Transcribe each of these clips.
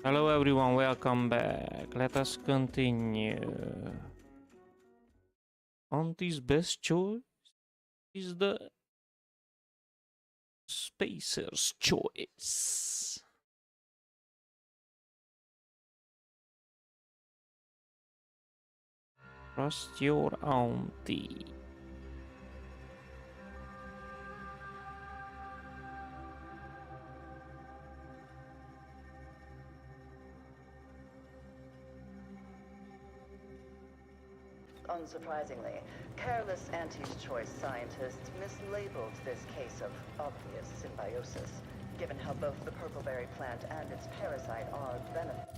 Hello everyone, welcome back. Let us continue. Auntie's best choice is the Spacer's choice. Trust your auntie. Unsurprisingly, careless Auntie's choice scientists mislabeled this case of obvious symbiosis, given how both the purpleberry plant and its parasite are venomous.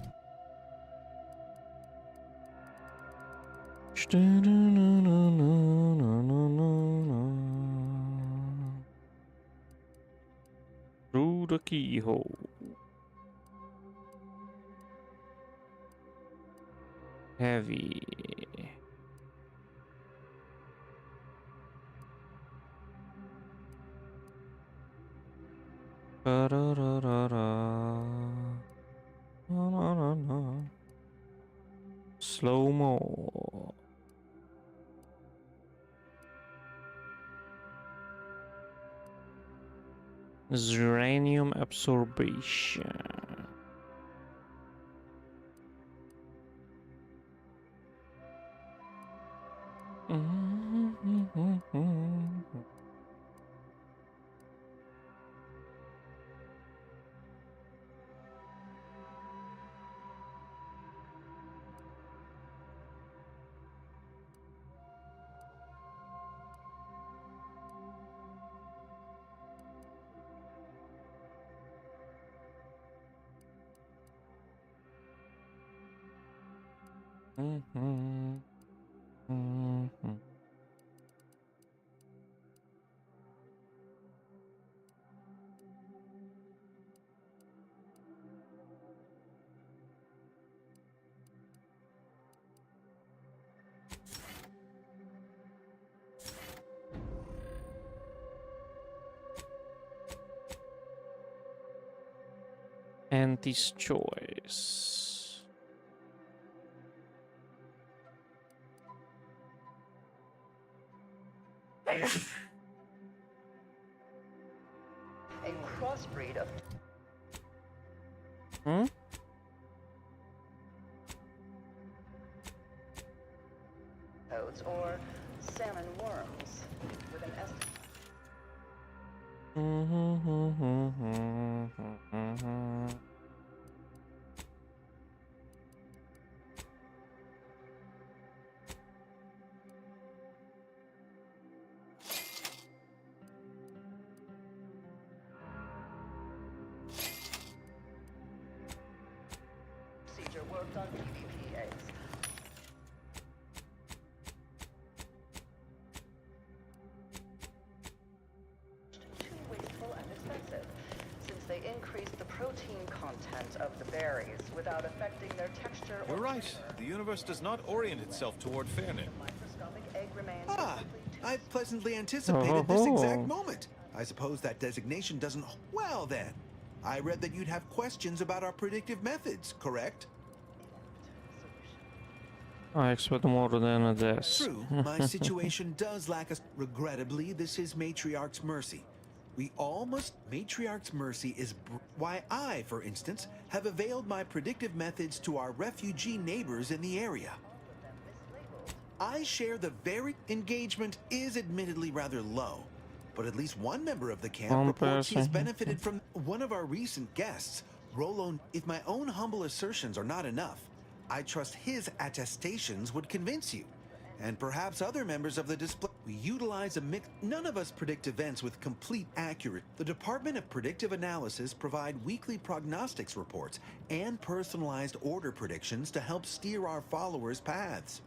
Through the keyhole. Heavy. Slow-mo. Uranium absorption. Auntie's choice. A crossbreed of toads or salmon worms with an estimate. worked on PvP eggs. Too wasteful and expensive, since they increase the protein content of the berries without affecting their texture or You're right. flavor. The universe does not orient itself toward fairness. The microscopic egg remains Ah, perfectly too I pleasantly anticipated this Oh. exact moment. I suppose that designation doesn't... Well then, I read that you'd have questions about our predictive methods, correct? I expect more than this. True, my situation does lack us. Regrettably, this is Matriarch's mercy. We all must... Matriarch's mercy is why I, for instance, have availed my predictive methods to our refugee neighbors in the area. I share the very... Engagement is admittedly rather low, but at least one member of the camp One reports he has person. benefited from one of our recent guests, Rolo. If my own humble assertions are not enough, I trust his attestations would convince you, and perhaps other members of the display. We utilize a mix. None of us predict events with complete accuracy. The Department of Predictive Analysis provide weekly prognostics reports and personalized order predictions to help steer our followers' paths.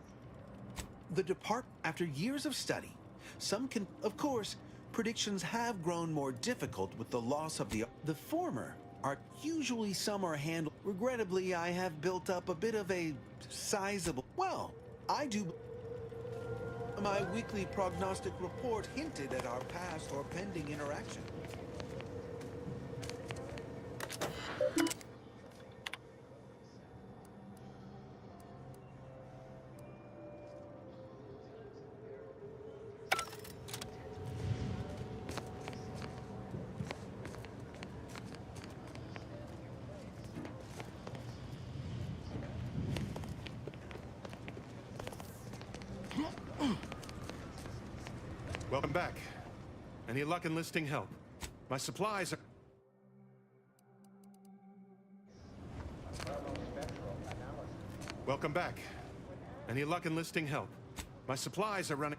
The department, after years of study, some can, of course, predictions have grown more difficult with the loss of the former. Are usually some are handled. Regrettably, I have built up a bit of a sizable. Well, I do. My weekly prognostic report hinted at our past or pending interaction. Welcome back. Any luck enlisting help? My supplies are... Welcome back. Any luck enlisting help? My supplies are running...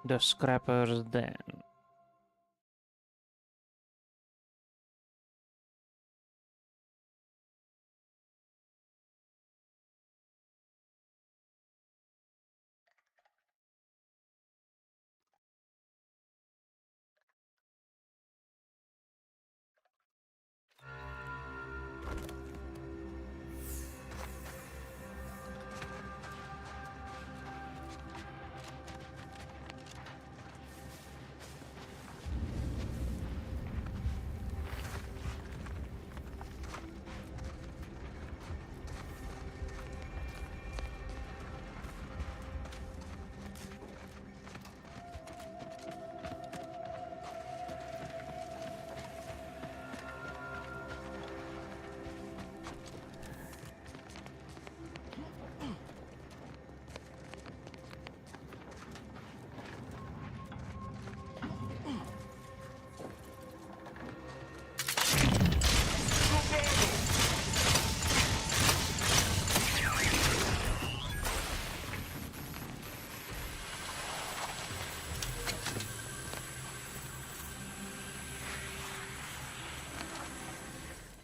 The Scrapper's Den.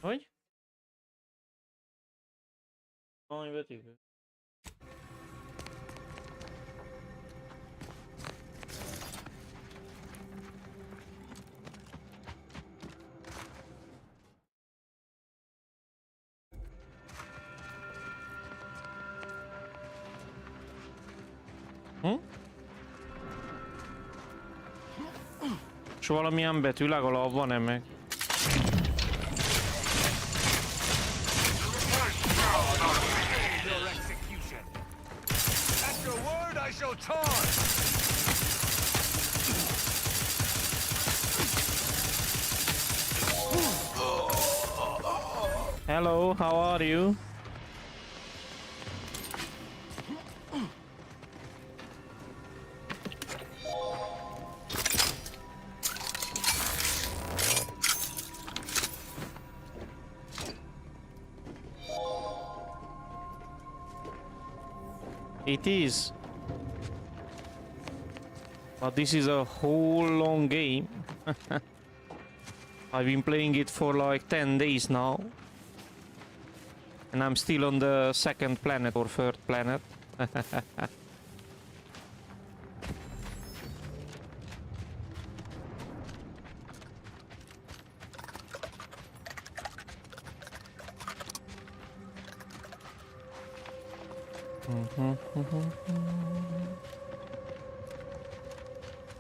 Hogy? Valami betűk. És valamilyen betű legalább van-e meg? time! Hello, how are you? It is. But this is a whole long game. I've been playing it for like 10 days now. And I'm still on the second planet or third planet.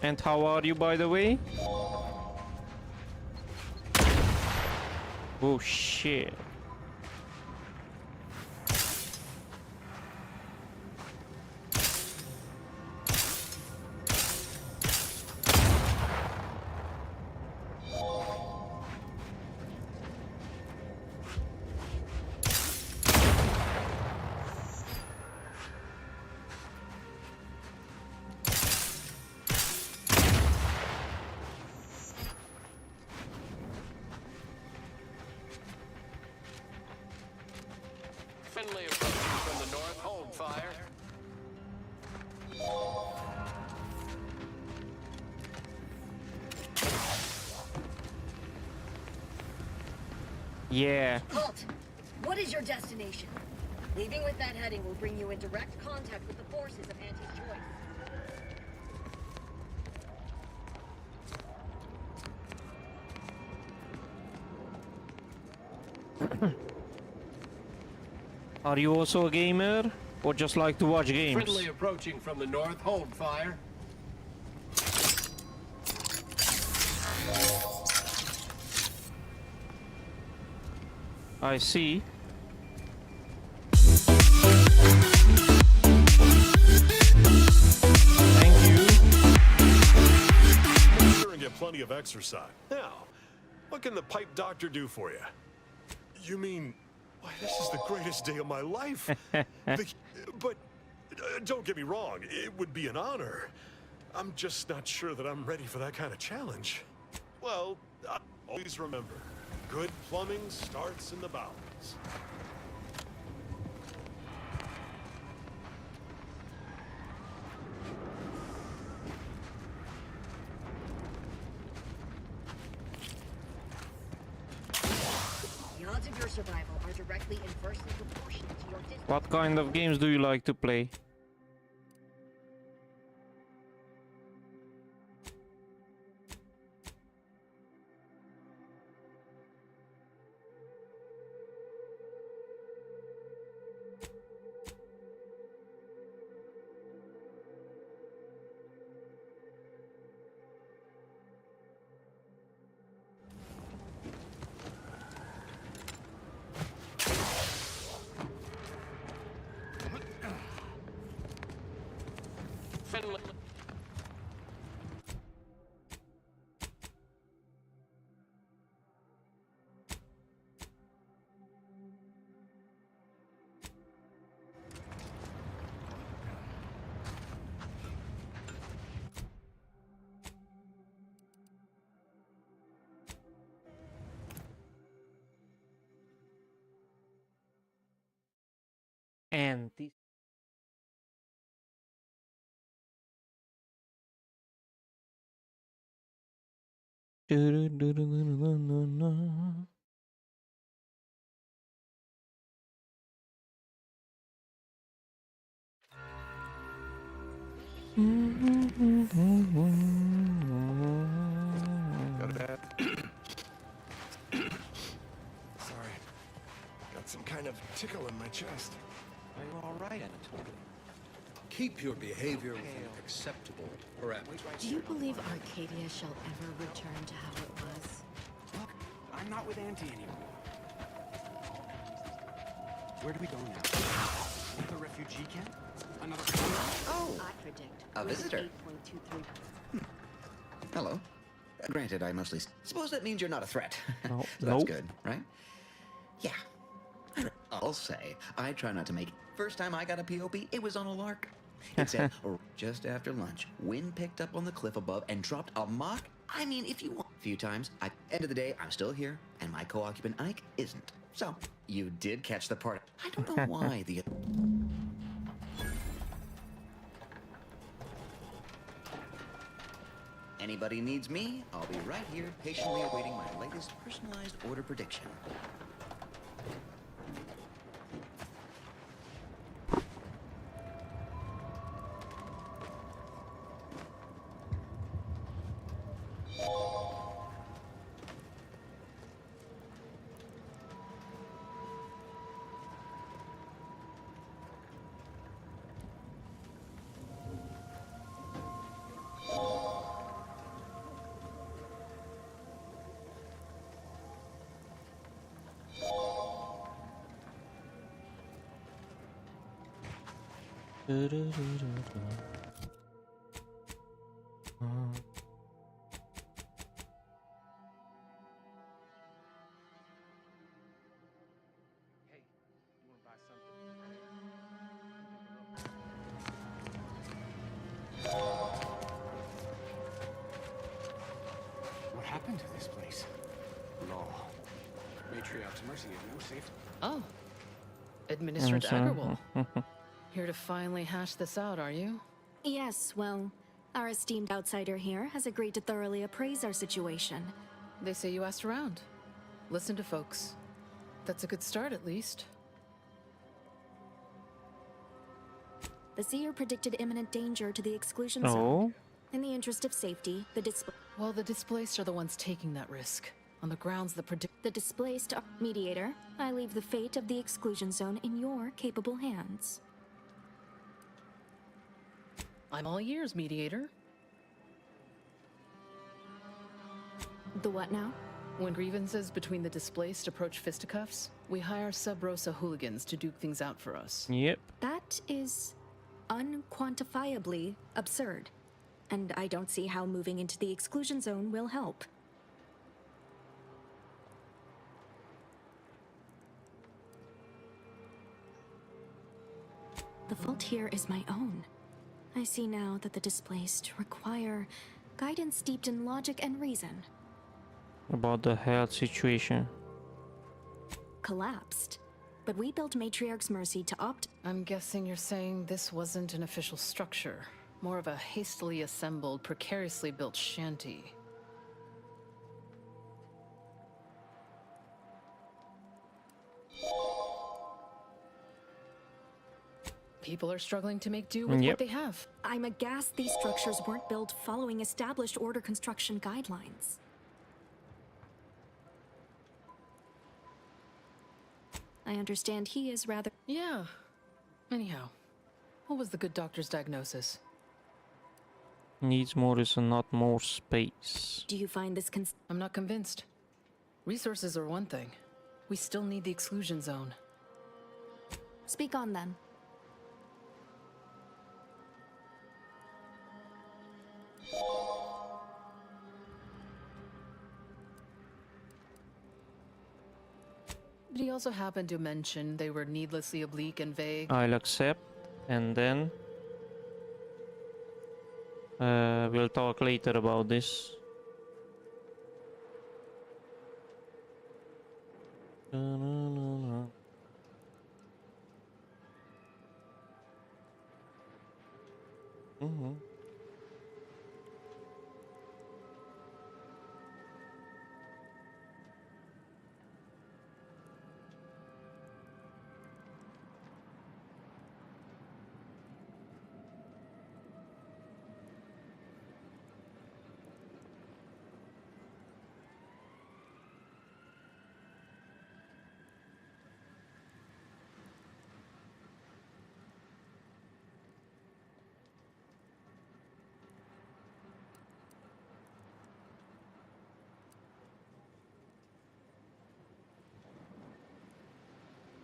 And how are you, by the way? Oh shit. Friendly approaching from the north. Hold fire. Yeah. Halt! What is your destination? Leaving with that heading will bring you in direct contact with the forces of anti-choice. Are you also a gamer? Or just like to watch games? Friendly approaching from the north. Hold fire. I see. Thank you. Sure and get plenty of exercise. Now, what can the pipe doctor do for you? You mean, why, this is the greatest day of my life. But don't get me wrong, it would be an honor. I'm just not sure that I'm ready for that kind of challenge. Well, always remember, good plumbing starts in the bowels. The odds of your survival are directly inversely proportional to your distance. What kind of games do you like to play? Friendly. And this. Got that? Sorry. Got some kind of tickle in my chest. Are you all right, Anatoly? Keep your behavior within acceptable parameters. Do you believe Arcadia shall ever return to how it was? Look, I'm not with Auntie anymore. Where do we go now? The refugee camp? Another Oh, I predict. a visitor. 8.23. Hello. Granted, I mostly suppose that means you're not a threat. No. So that's Nope. good, right? Yeah. I'll say, I try not to make... First time I got a POP, it was on a lark. It said, just after lunch, wind picked up on the cliff above and dropped a mock... I mean, if you want... A few times. End of the day, I'm still here, and my co-occupant Ike isn't. So, you did catch the part. I don't know why the... Anybody needs me, I'll be right here, patiently awaiting my latest personalized order prediction. What happened to this place? Law. Matriarch's mercy is no safety. Oh. Administrator Agarwal. Here to finally hash this out, are you? Yes, well, our esteemed outsider here has agreed to thoroughly appraise our situation. They say you asked around. Listen to folks. That's a good start, at least. The seer predicted imminent danger to the exclusion zone. Oh. In the interest of safety, the Well, the displaced are the ones taking that risk. On the grounds that the displaced are... Mediator, I leave the fate of the exclusion zone in your capable hands. I'm all ears, Mediator. The what now? When grievances between the displaced approach fisticuffs, we hire sub-Rosa hooligans to duke things out for us. Yep. That is unquantifiably absurd. And I don't see how moving into the exclusion zone will help. The fault here is my own. I see now that the displaced require guidance steeped in logic and reason. About the health situation. Collapsed. But we built Matriarch's Mercy to opt... I'm guessing you're saying this wasn't an official structure. More of a hastily assembled, precariously built shanty. People are struggling to make do with what they have. I'm aghast these structures weren't built following established order construction guidelines. I understand he is rather... Yeah. Anyhow, what was the good doctor's diagnosis? Needs more is not more space. Do you find this I'm not convinced. Resources are one thing. We still need the exclusion zone. Speak on then. Did he also happen to mention they were needlessly oblique and vague? I'll accept, and then we'll talk later about this.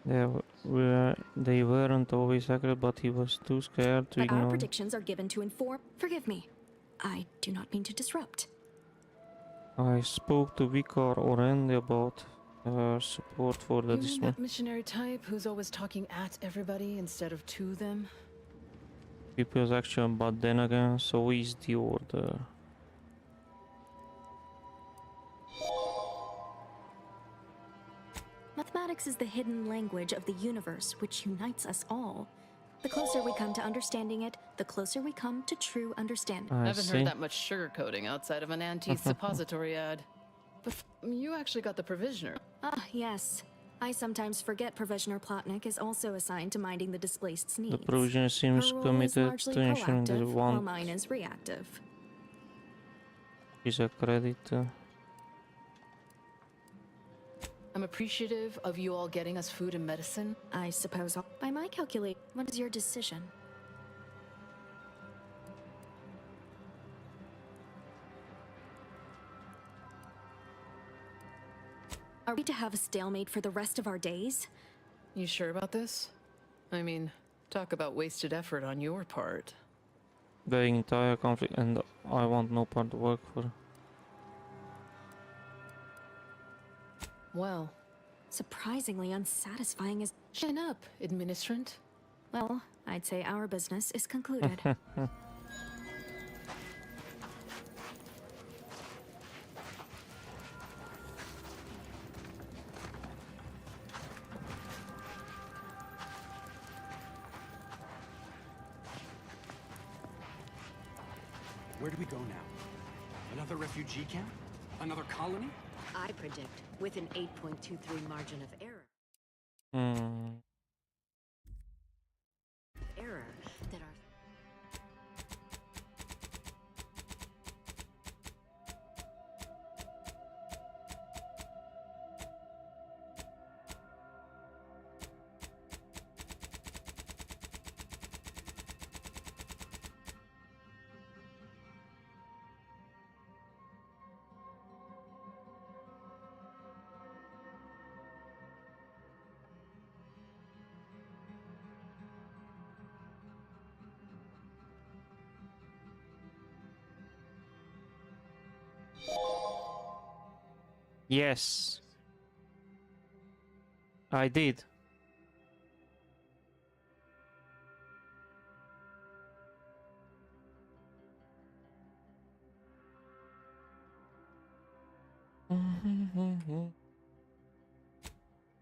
There, they weren't always accurate, but he was too scared to But our ignore. predictions are given to inform. Forgive me. I do not mean to disrupt. I spoke to Vicar Orende about her support for the You mean dismal. that missionary type who's always talking at everybody instead of to them? People's action, but then again, so is the order. Mathematics is the hidden language of the universe which unites us all. The closer we come to understanding it, the closer we come to true understanding. I haven't heard that much sugarcoating outside of an anti-suppository ad. But you actually got the provisioner. Ah, yes. I sometimes forget Provisioner Plotnik is also assigned to minding the displaced's needs. The provision seems Her role is committed largely to ensuring that proactive, while one mine is reactive. is a credit. I'm appreciative of you all getting us food and medicine. I suppose by my calculate, what is your decision? Are we to have a stalemate for the rest of our days? You sure about this? I mean, talk about wasted effort on your part. The entire conflict, and I want no part to work for. Well, surprisingly unsatisfying as... Chin up, administrant. Well, I'd say our business is concluded. Where do we go now? Another refugee camp? Another colony? I predict with an 8.23 margin of error. Error that our Yes, I did.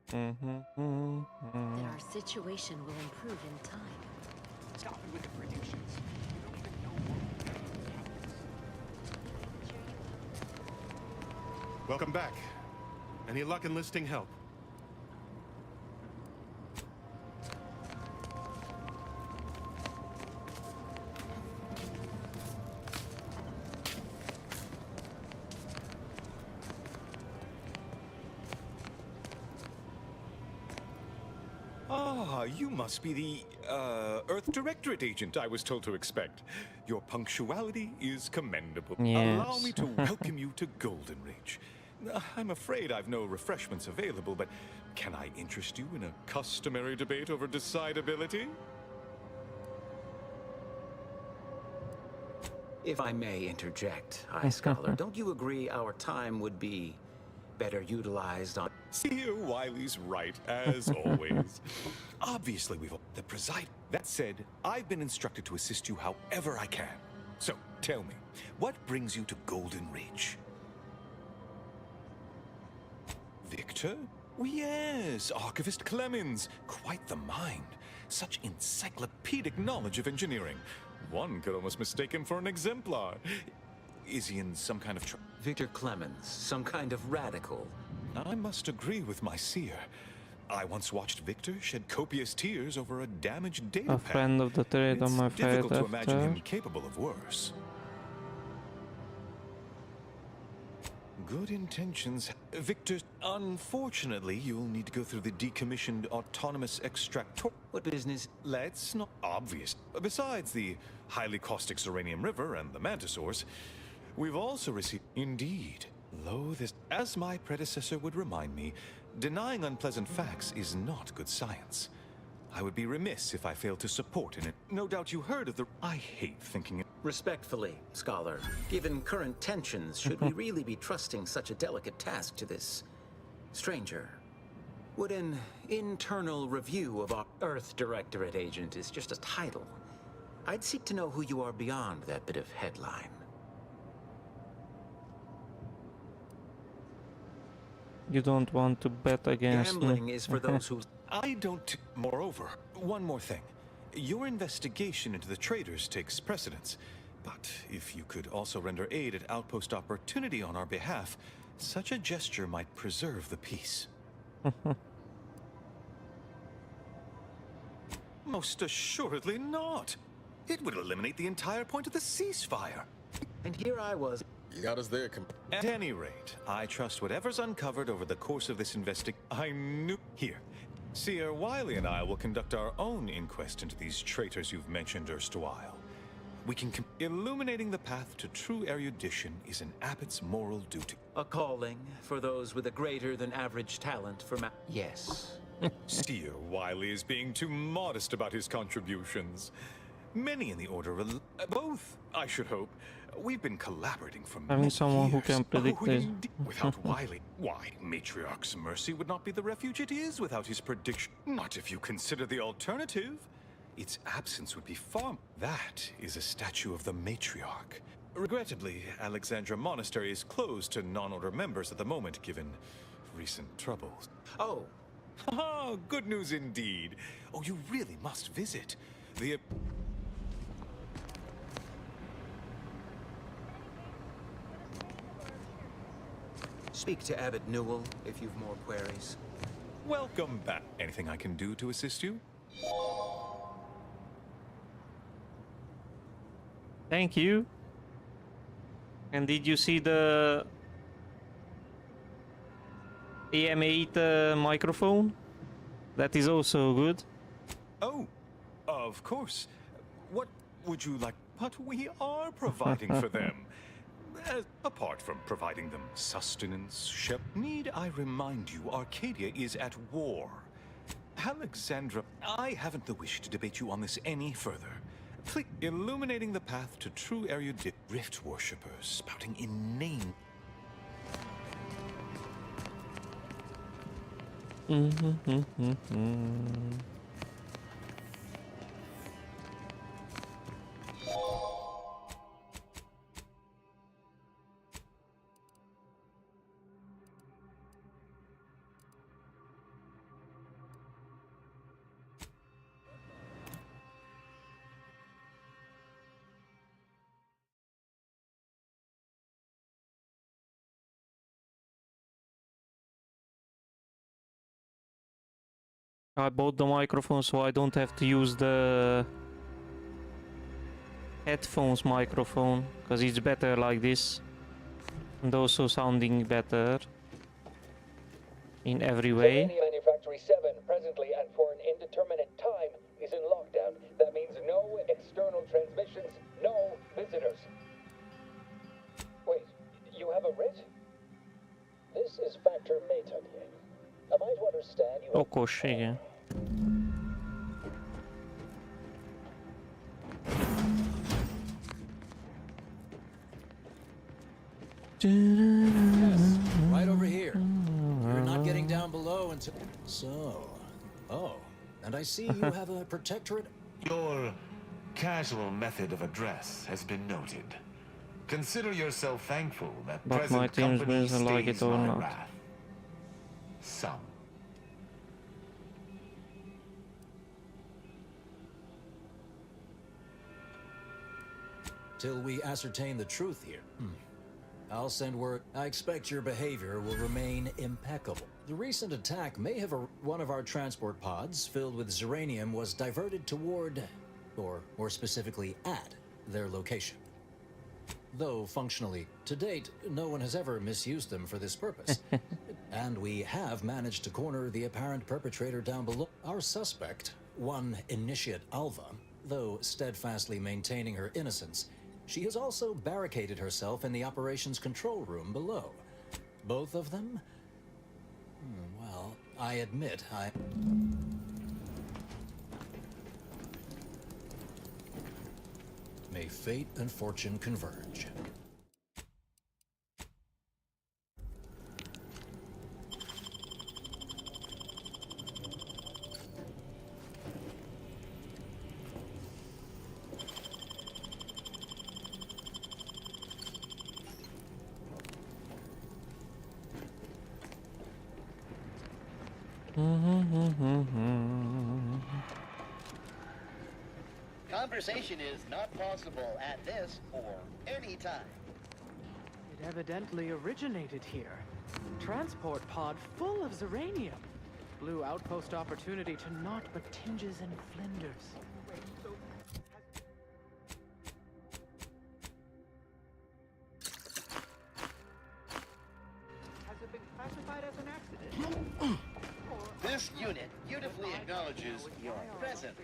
that our situation will improve in time. Stop it with the predictions. You don't even know what. Welcome back. Any luck enlisting help? Ah, you must be the, Earth Directorate agent I was told to expect. Your punctuality is commendable. Allow Yes. me to welcome you to Golden Ridge. I'm afraid I've no refreshments available, but can I interest you in a customary debate over decidability? If I may interject, High Scholar, don't you agree our time would be better utilized on... Seer Wiley's right, as always. Obviously, we've... The preside... That said, I've been instructed to assist you however I can. So, tell me, what brings you to Golden Ridge? Victor? Oh, yes, Archivist Clemens. Quite the mind. Such encyclopedic knowledge of engineering. One could almost mistake him for an exemplar. Is he in some kind of Victor Clemens, some kind of radical? I must agree with my seer. I once watched Victor shed copious tears over a damaged data A friend of the trade on my It's difficult to favorite imagine him after. capable of worse. Good intentions. Victor, unfortunately, you'll need to go through the decommissioned autonomous extractor. What business? Let's not... Obvious. Besides the highly caustic Serenium River and the Mantisaurs, we've also received... Indeed. Lo, this... As my predecessor would remind me, denying unpleasant facts is not good science. I would be remiss if I failed to support in it. No doubt you heard of the... I hate thinking... Respectfully, Scholar, given current tensions, should we really be trusting such a delicate task to this stranger? Would an internal review of our Earth Directorate agent is just a title? I'd seek to know who you are beyond that bit of headline. You don't want to bet against Gambling me. is for those who... I don't... Moreover, one more thing. Your investigation into the traitors takes precedence. But if you could also render aid at Outpost Opportunity on our behalf, such a gesture might preserve the peace. Most assuredly not. It would eliminate the entire point of the ceasefire. And here I was... You got us there. At any rate, I trust whatever's uncovered over the course of this investigation. I knew... Here. Seer Wiley and I will conduct our own inquest into these traitors you've mentioned erstwhile. We can... Illuminating the path to true erudition is an abbot's moral duty. A calling for those with a greater than average talent for Yes. Seer Wiley is being too modest about his contributions. Many in the Order... both, I should hope. We've been collaborating for many years. Someone who can predict this. Without Wiley, why, Matriarch's mercy would not be the refuge it is without his prediction. Not if you consider the alternative. Its absence would be far... That is a statue of the Matriarch. Regrettably, Alexandra Monastery is closed to non-Order members at the moment, given recent troubles. Oh. Ah, good news indeed. Oh, you really must visit. The... Speak to Abbot Newell if you've more queries. Welcome back. Anything I can do to assist you? Thank you. And did you see the AM8 microphone? That is also good. Oh, of course. What would you like? But we are providing for them. Apart from providing them sustenance, need I remind you, Arcadia is at war. Alexandra, I haven't the wish to debate you on this any further. Please, illuminating the path to true erudite rift worshippers, spouting inane... I bought the microphone so I don't have to use the headphones microphone, because it's better like this and also sounding better in every way. Manufactory 7 presently and for an indeterminate time is in lockdown. That means no external transmissions, no visitors. Wait, you have a writ? This is Factor Méthodier. Am I to understand you... Okos, igen. Yes, right over here. You're not getting down below until... So... Oh, and I see you have a protectorate... Your casual method of address has been noted. Consider yourself thankful that But my present team company doesn't like it stays or my not. wrath. Some. Till we ascertain the truth here. I'll send word. I expect your behavior will remain impeccable. The recent attack may have... One of our transport pods filled with Zeranium was diverted toward, or more specifically at, their location. Though functionally, to date, no one has ever misused them for this purpose. And we have managed to corner the apparent perpetrator down below. Our suspect, one Initiate Alva, though steadfastly maintaining her innocence, she has also barricaded herself in the operations control room below. Both of them? Well, I admit May fate and fortune converge. Conversation is not possible at this or any time. It evidently originated here. Transport pod full of Zeranium. Blue outpost opportunity to naught but tinges and flinders. Has it been classified as an accident? This unit beautifully acknowledges your presence.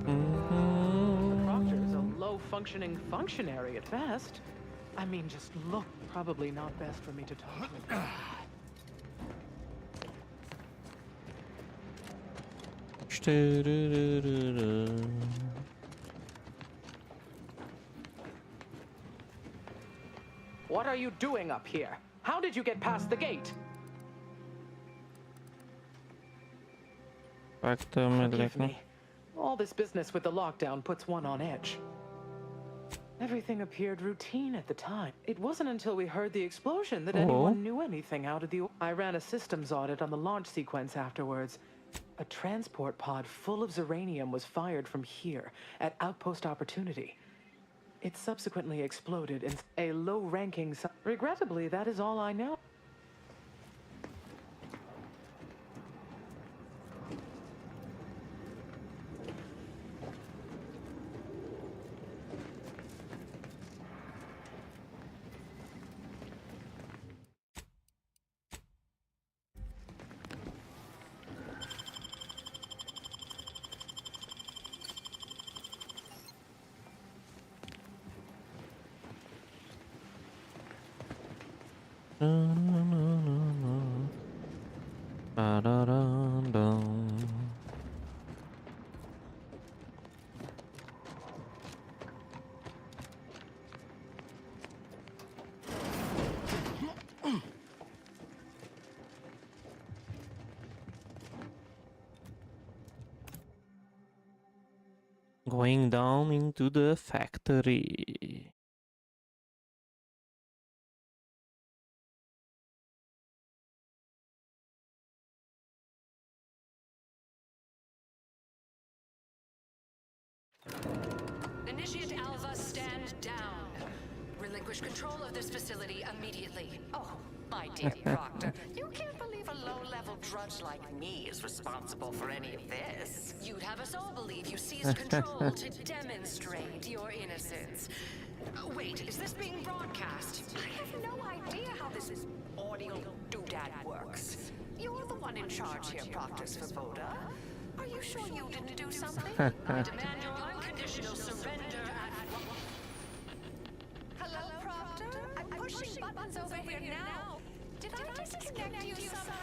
The Proctor is a low-functioning functionary at best. I mean, just look. Probably not best for me to talk with. What are you doing up here? How did you get past the gate? Forgive me. All this business with the lockdown puts one on edge. Everything appeared routine at the time. It wasn't until we heard the explosion that anyone knew anything out of the... I ran a systems audit on the launch sequence afterwards. A transport pod full of Zeranium was fired from here, at Outpost Opportunity. It subsequently exploded in a low-ranking... Regrettably, that is all I know. Going down into the factory. Initiate Alva, stand down. Relinquish control of this facility immediately. Oh, my dear Proctor, you can't believe a low-level drudge like me is responsible for any of this. You'd have us all believe you seized control to demonstrate your innocence. Wait, is this being broadcast? I have no idea how this audio doodad works. You're the one in charge here, Proctor Svoboda. Are you sure you didn't do something? I demand your unconditional surrender at... Hello, Proctor? I'm pushing buttons over here now. Did I disconnect you somehow?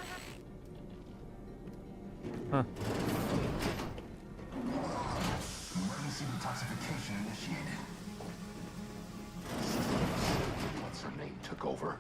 Huh. Emergency detoxification initiated. What's her name took over?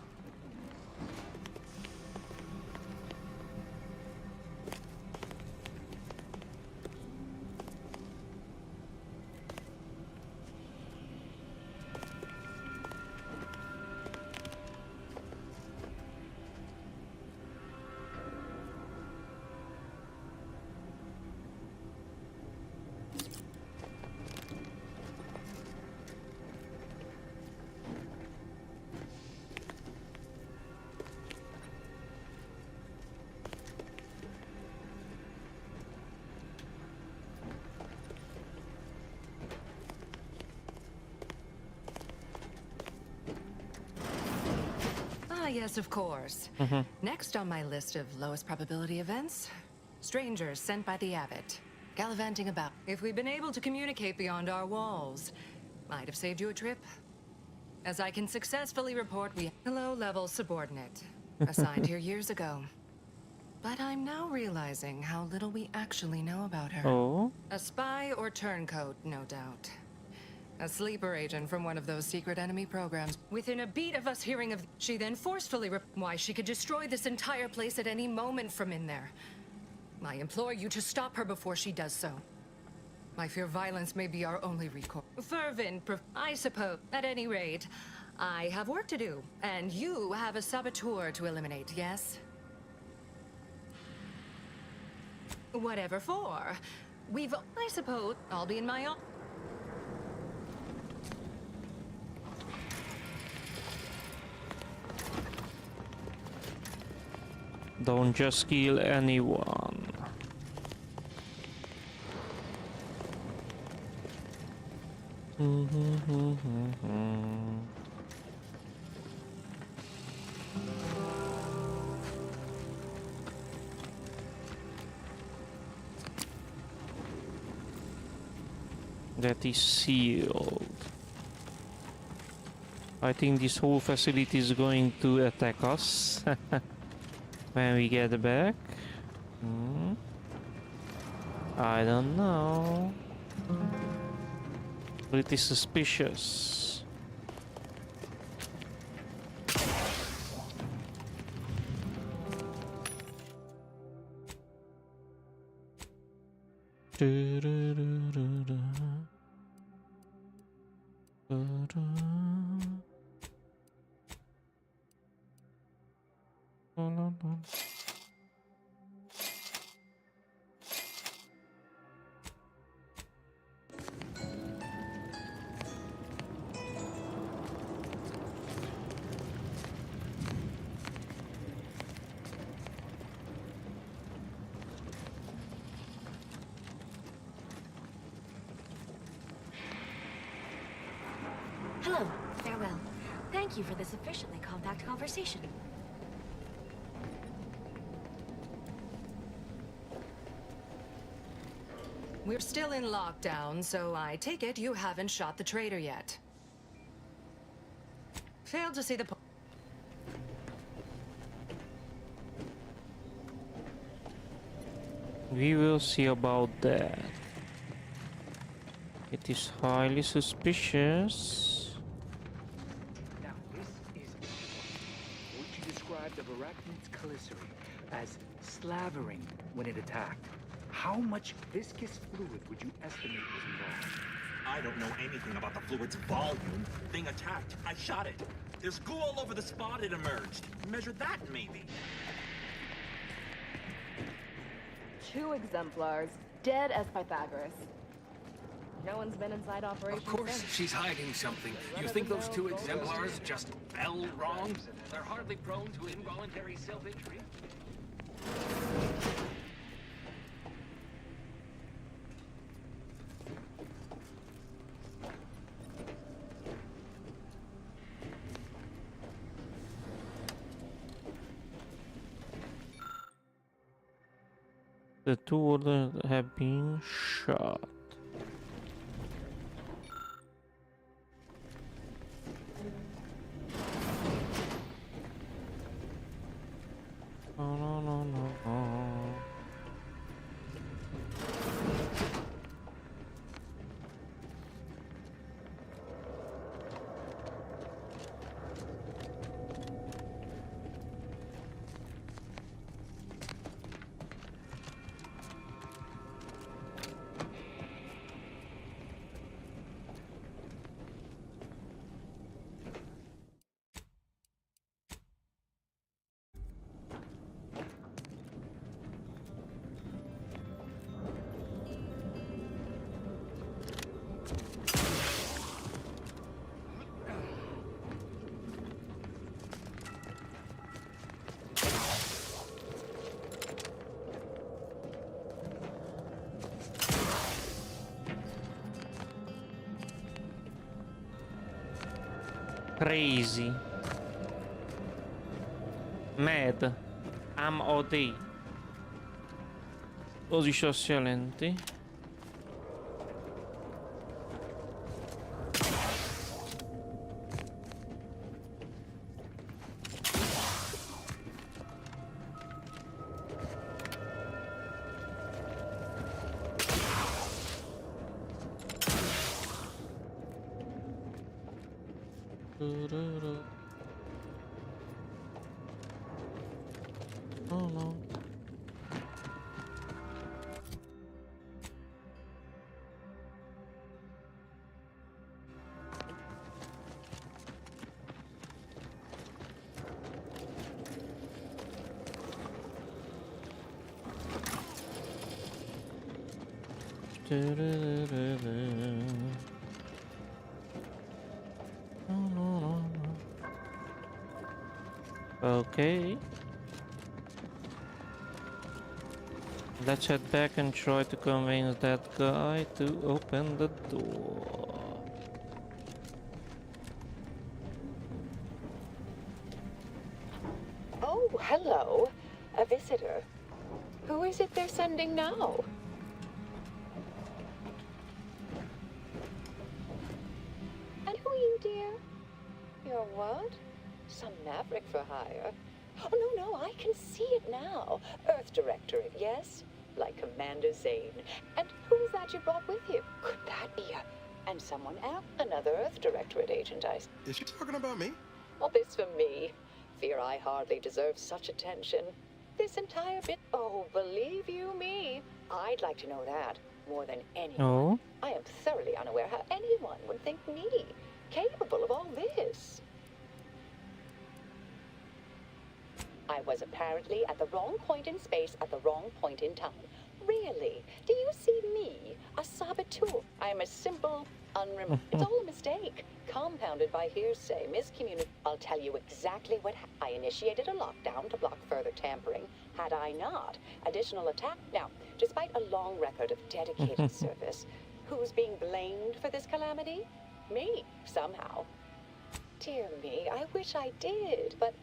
Ah, yes, of course. Next on my list of lowest probability events, strangers sent by the Abbot, gallivanting about. If we'd been able to communicate beyond our walls, might have saved you a trip. As I can successfully report, we... Low-level subordinate. Assigned here years ago. But I'm now realizing how little we actually know about her. Oh? A spy or turncoat, no doubt. A sleeper agent from one of those secret enemy programs. Within a beat of us hearing of... She then forcefully... Why, she could destroy this entire place at any moment from in there. I implore you to stop her before she does so. I fear violence may be our only recourse. I suppose. At any rate, I have work to do, and you have a saboteur to eliminate, yes? Whatever for. I suppose, I'll be in my own... Don't just kill anyone. That is sealed. I think this whole facility is going to attack us when we get back. I don't know. Pretty suspicious. Hello, farewell. Thank you for this efficiently compact conversation. We're still in lockdown, so I take it you haven't shot the traitor yet. Failed to see the point. We will see about that. It is highly suspicious. Now, this is what you described of Arachnid's Calicity as slavering when it attacked. How much viscous fluid would you estimate was involved? I don't know anything about the fluid's volume. Thing attacked. I shot it. There's goo all over the spot it emerged. Measure that, maybe. 2 exemplars, dead as Pythagoras. No one's been inside operation. Of course, since. she's hiding something. You think those 2 exemplars just fell wrong? They're hardly prone to involuntary self-injury. The 2 others have been shot. No. Crazy. Mad. MOD. Pozição excelente. Oh no. Okay. Let's head back and try to convince that guy to open the door. Oh, hello. A visitor. Who is it they're sending now? And who are you, dear? You're what? Some maverick for hire? Oh, no, I can see it now. Earth Directorate, yes? Like Commander Zane. And who is that you brought with you? Could that be and someone else? Another Earth Directorate agent, Is she talking about me? Well, this for me. Fear I hardly deserve such attention. This entire bit. Oh, believe you me, I'd like to know that more than anyone. Oh. I am thoroughly unaware how anyone would think me capable of all this. I was apparently at the wrong point in space at the wrong point in time. Really? Do you see me, a saboteur? I am a simple, it's all a mistake, compounded by hearsay, miscommunication. I'll tell you exactly what I initiated a lockdown to block further tampering. Had I not, additional attack. Now, despite a long record of dedicated service, who's being blamed for this calamity? Me, somehow. Dear me, I wish I did, but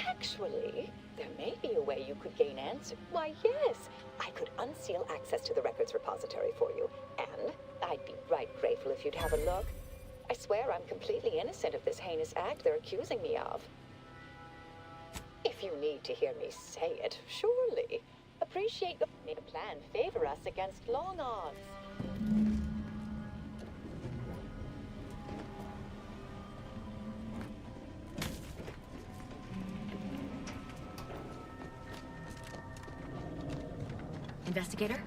actually, there may be a way you could gain answers. Why, yes, I could unseal access to the records repository for you, and I'd be right grateful if you'd have a look. I swear I'm completely innocent of this heinous act they're accusing me of. If you need to hear me say it, surely. Appreciate the plan favor us against long odds. Investigator?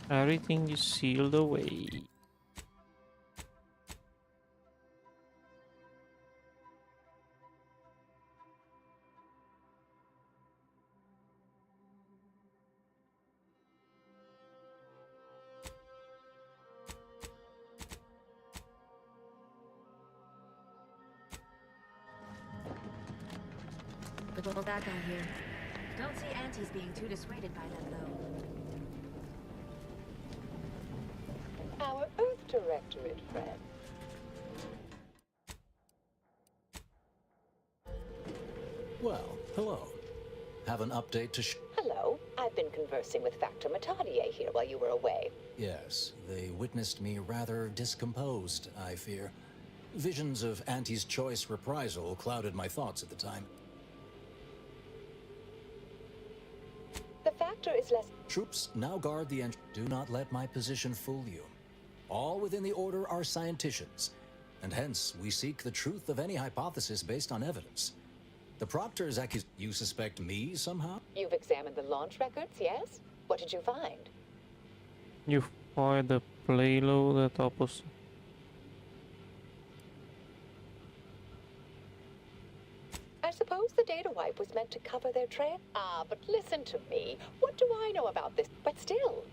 Everything is sealed away. Look at that guy here. Don't see Auntie's being too dissuaded by that, though. Our Earth Directorate friend. Well, hello. Have an update to Hello. I've been conversing with Factor Matadier here while you were away. Yes, they witnessed me rather discomposed, I fear. Visions of Auntie's choice reprisal clouded my thoughts at the time. The Factor Proctor is less... Troops now guard the entrance. Do not let my position fool you. All within the Order are scienticians, and hence we seek the truth of any hypothesis based on evidence. The Proctor's accusation... You suspect me somehow? You've examined the launch records, yes? What did you find? You fired the payload at opposite. I suppose the data wipe was meant to cover their trail. Ah, but listen to me. What do I know about this? But still,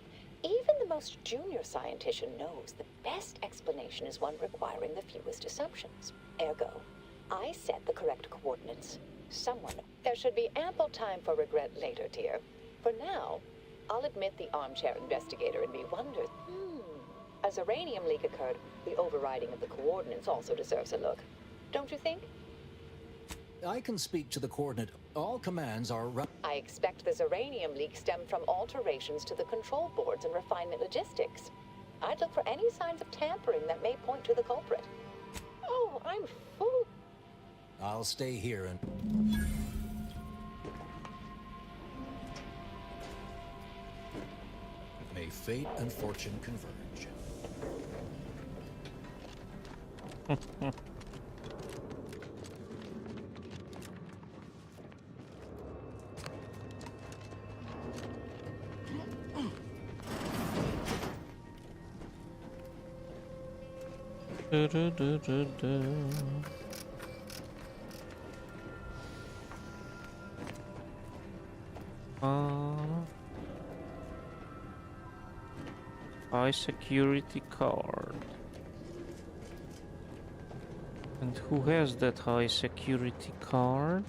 even the most junior scientician knows the best explanation is one requiring the fewest assumptions. Ergo, I set the correct coordinates. Someone... There should be ample time for regret later, dear. For now, I'll admit the armchair investigator in me wonders. A Zeranium leak occurred. The overriding of the coordinates also deserves a look. Don't you think? I can speak to the coordinate. All commands are... I expect the Zeranium leak stemmed from alterations to the control boards and refinement logistics. I'd look for any signs of tampering that may point to the culprit. Oh, I'm full. I'll stay here and... May fate and fortune converge. High security card. And who has that high security card?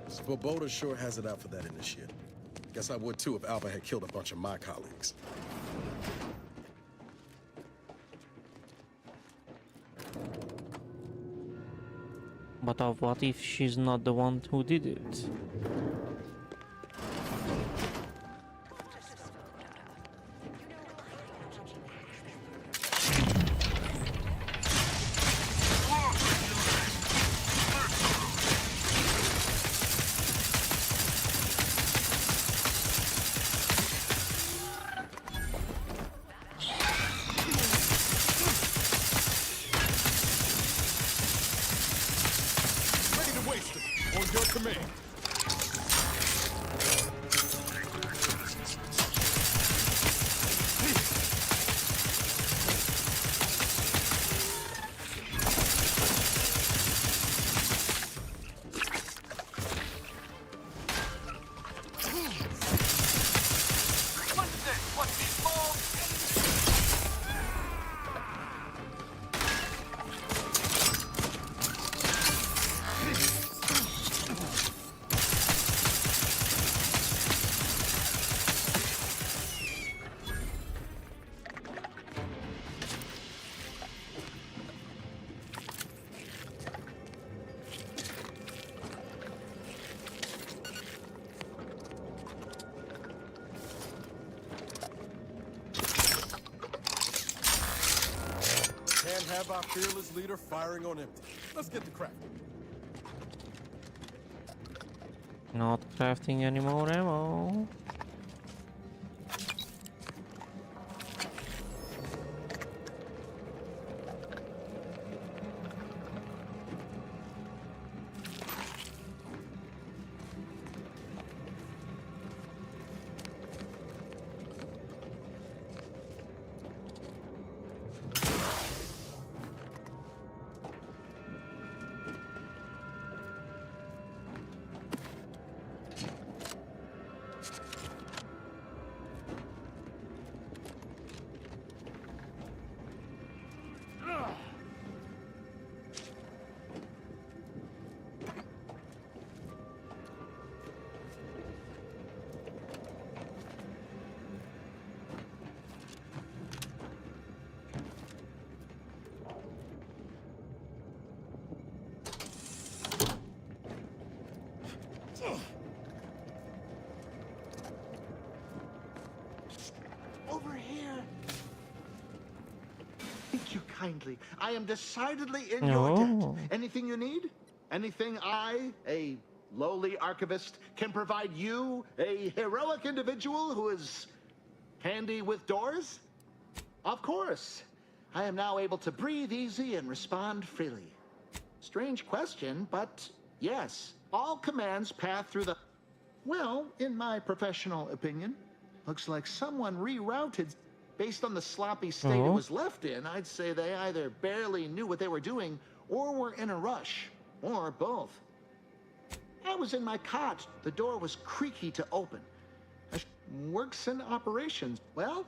Svoboda sure has it out for that initiate. Guess I would too if Alpha had killed a bunch of my colleagues. But what if she's not the one who did it? Have our fearless leader firing on empty. Let's get to crafting. Not crafting any more ammo. kindly. I am decidedly in your debt. Oh. Anything you need? Anything I, a lowly archivist, can provide you, a heroic individual who is handy with doors? Of course. I am now able to breathe easy and respond freely. Strange question, but yes, all commands pass through the... Well, in my professional opinion, looks like someone rerouted. Based on the sloppy state it was left in, I'd say they either barely knew what they were doing or were in a rush, or both. I was in my cot. The door was creaky to open. Works in operations. Well,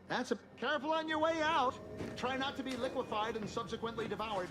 that's a... Careful on your way out. Try not to be liquefied and subsequently devoured.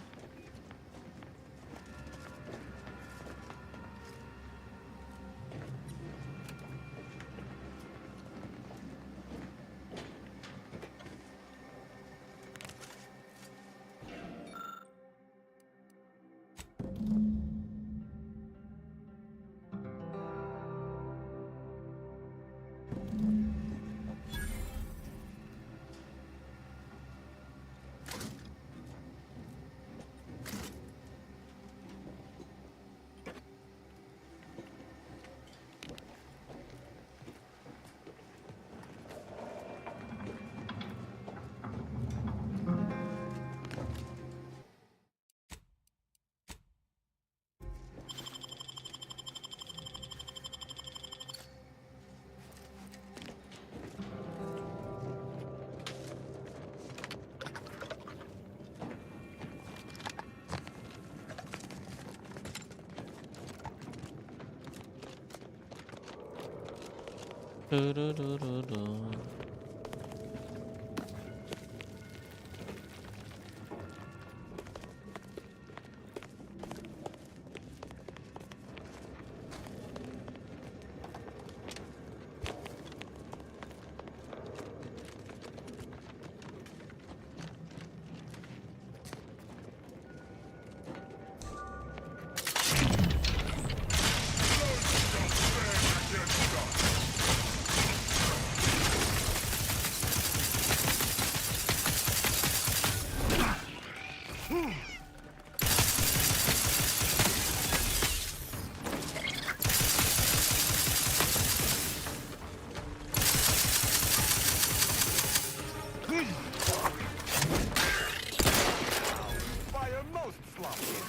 Fire most sloppy.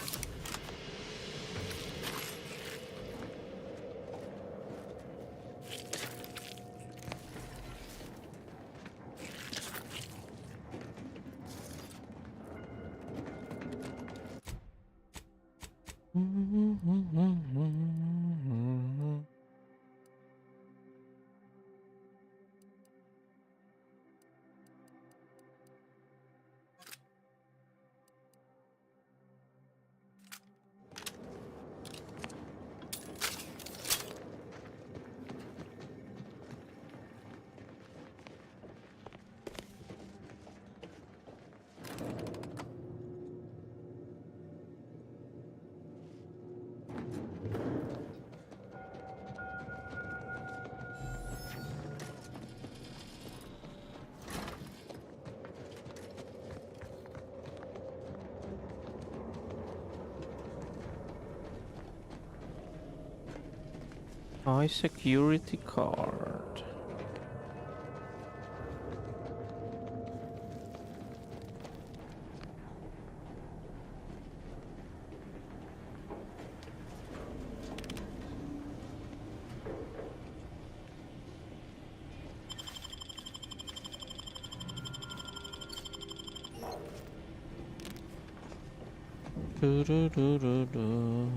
My security card. Do do do do do.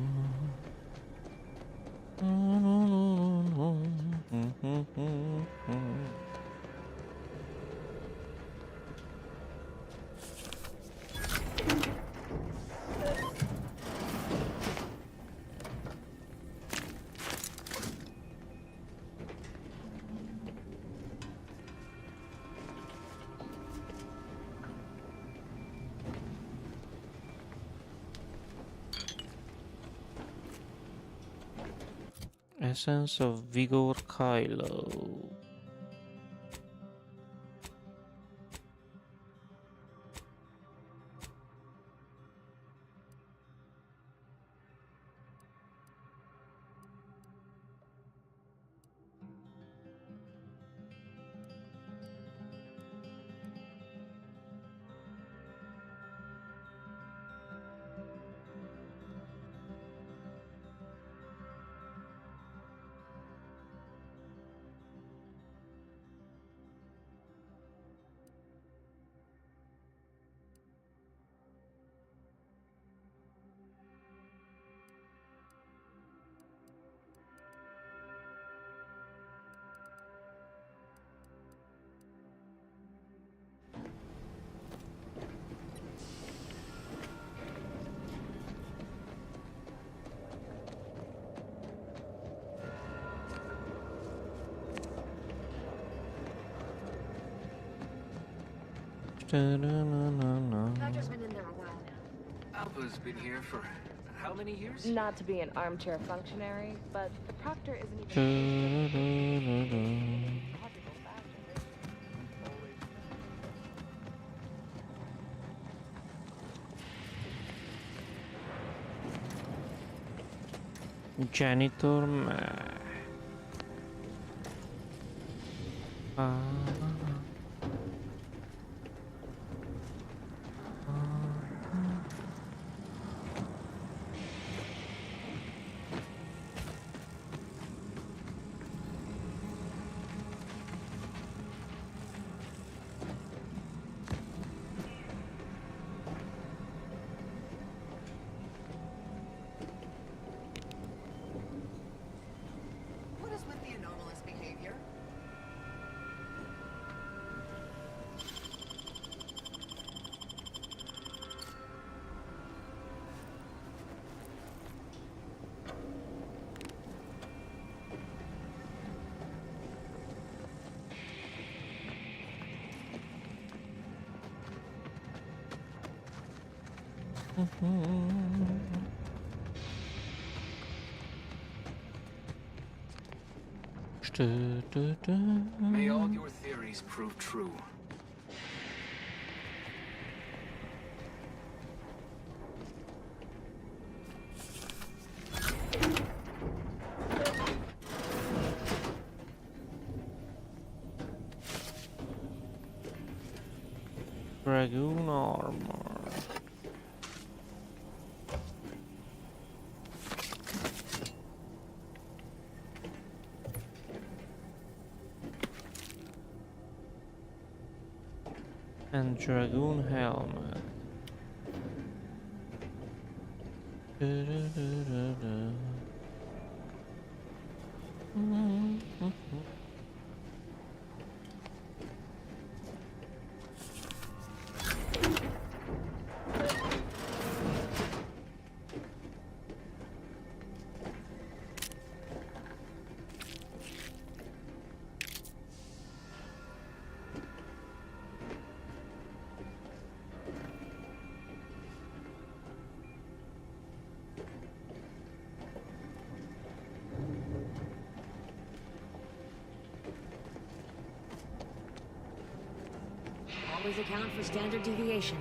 Essence of Vigor Kylo. Doctor's been in there a while now. Alpha's been here for how many years? Not to be an armchair functionary, but the proctor isn't even. Janitor. What is with the anomalous behavior? May all your theories prove true. Dragoon armor. And Dragoon helmet. Always account for standard deviation.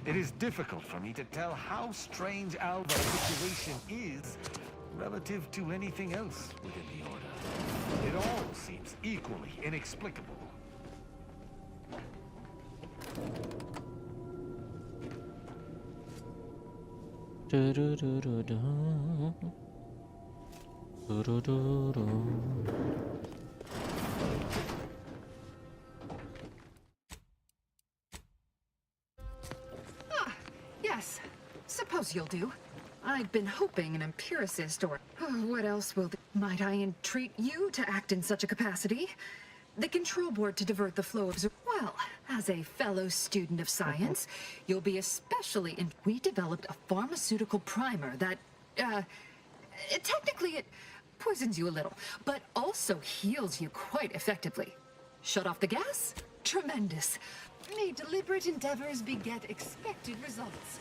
It is difficult for me to tell how strange Alva's situation is relative to anything else within the Order. It all seems equally inexplicable. Yes, suppose you'll do. I'd been hoping an empiricist or... what else will... Might I entreat you to act in such a capacity? The control board to divert the flow of... Well, as a fellow student of science, you'll be especially in... We developed a pharmaceutical primer that, technically it poisons you a little, but also heals you quite effectively. Shut off the gas? Tremendous. May deliberate endeavors beget expected results.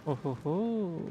Oh ho ho.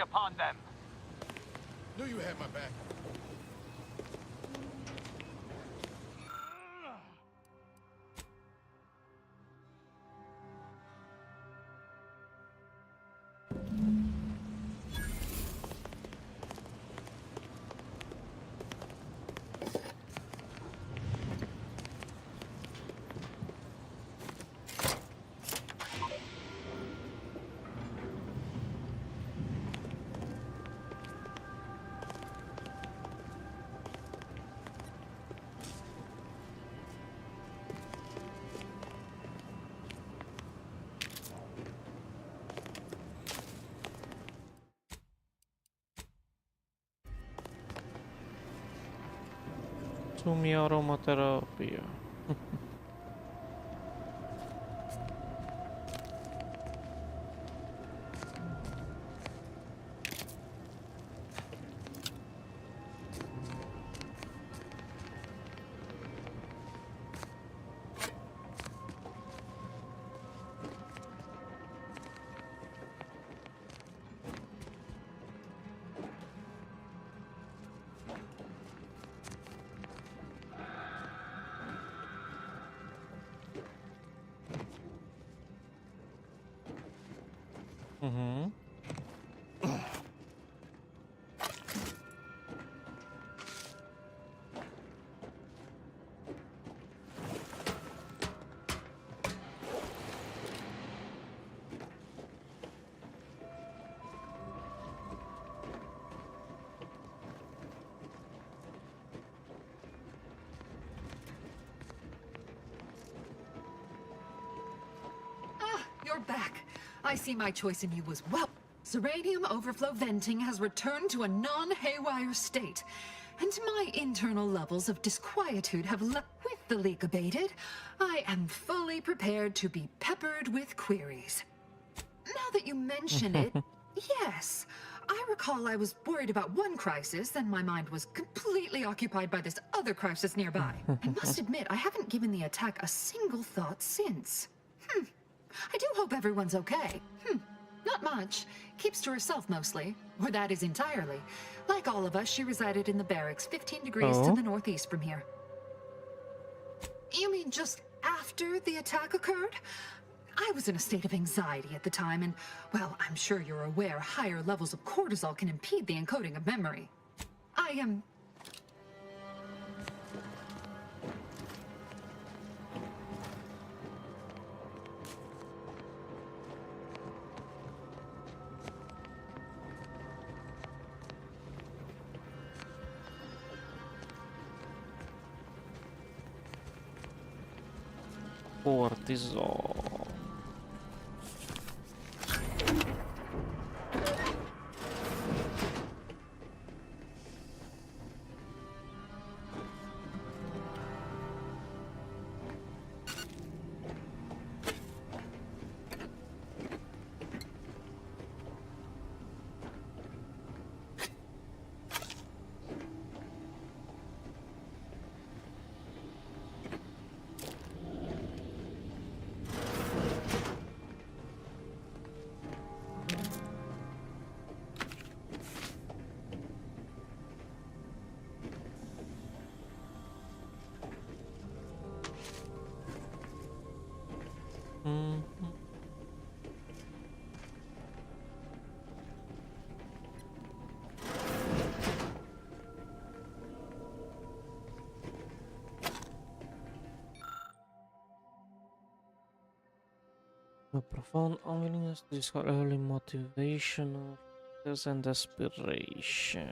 upon them. Knew you had my back. Sumi aromaterapia. Mm-hmm. You're back. I see my choice in you was well. Uranium overflow venting has returned to a non-haywire state, and my internal levels of disquietude have left. With the leak abated, I am fully prepared to be peppered with queries. Now that you mention it, yes, I recall I was worried about one crisis, and my mind was completely occupied by this other crisis nearby. I must admit, I haven't given the attack a single thought since. I do hope everyone's okay. Not much. Keeps to herself mostly. Or that is entirely. Like all of us, she resided in the barracks 15 degrees to the northeast from here. You mean just after the attack occurred? I was in a state of anxiety at the time, and, well, I'm sure you're aware higher levels of cortisol can impede the encoding of memory. I am... Cortisol. A profound unwillingness to discover early motivation and aspiration.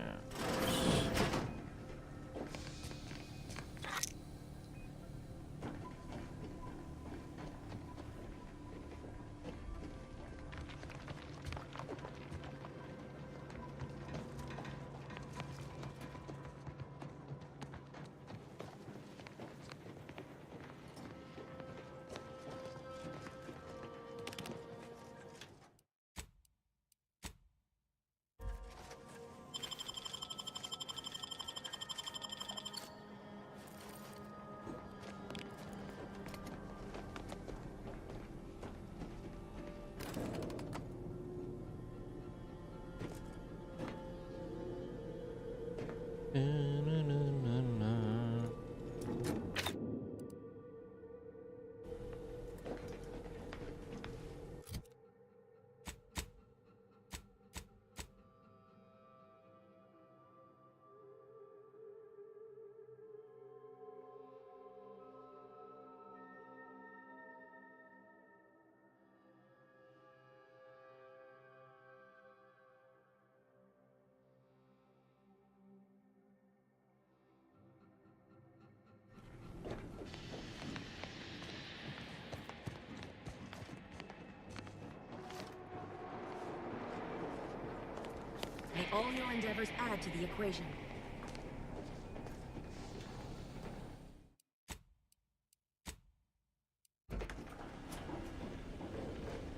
colonial endeavors add to the equation.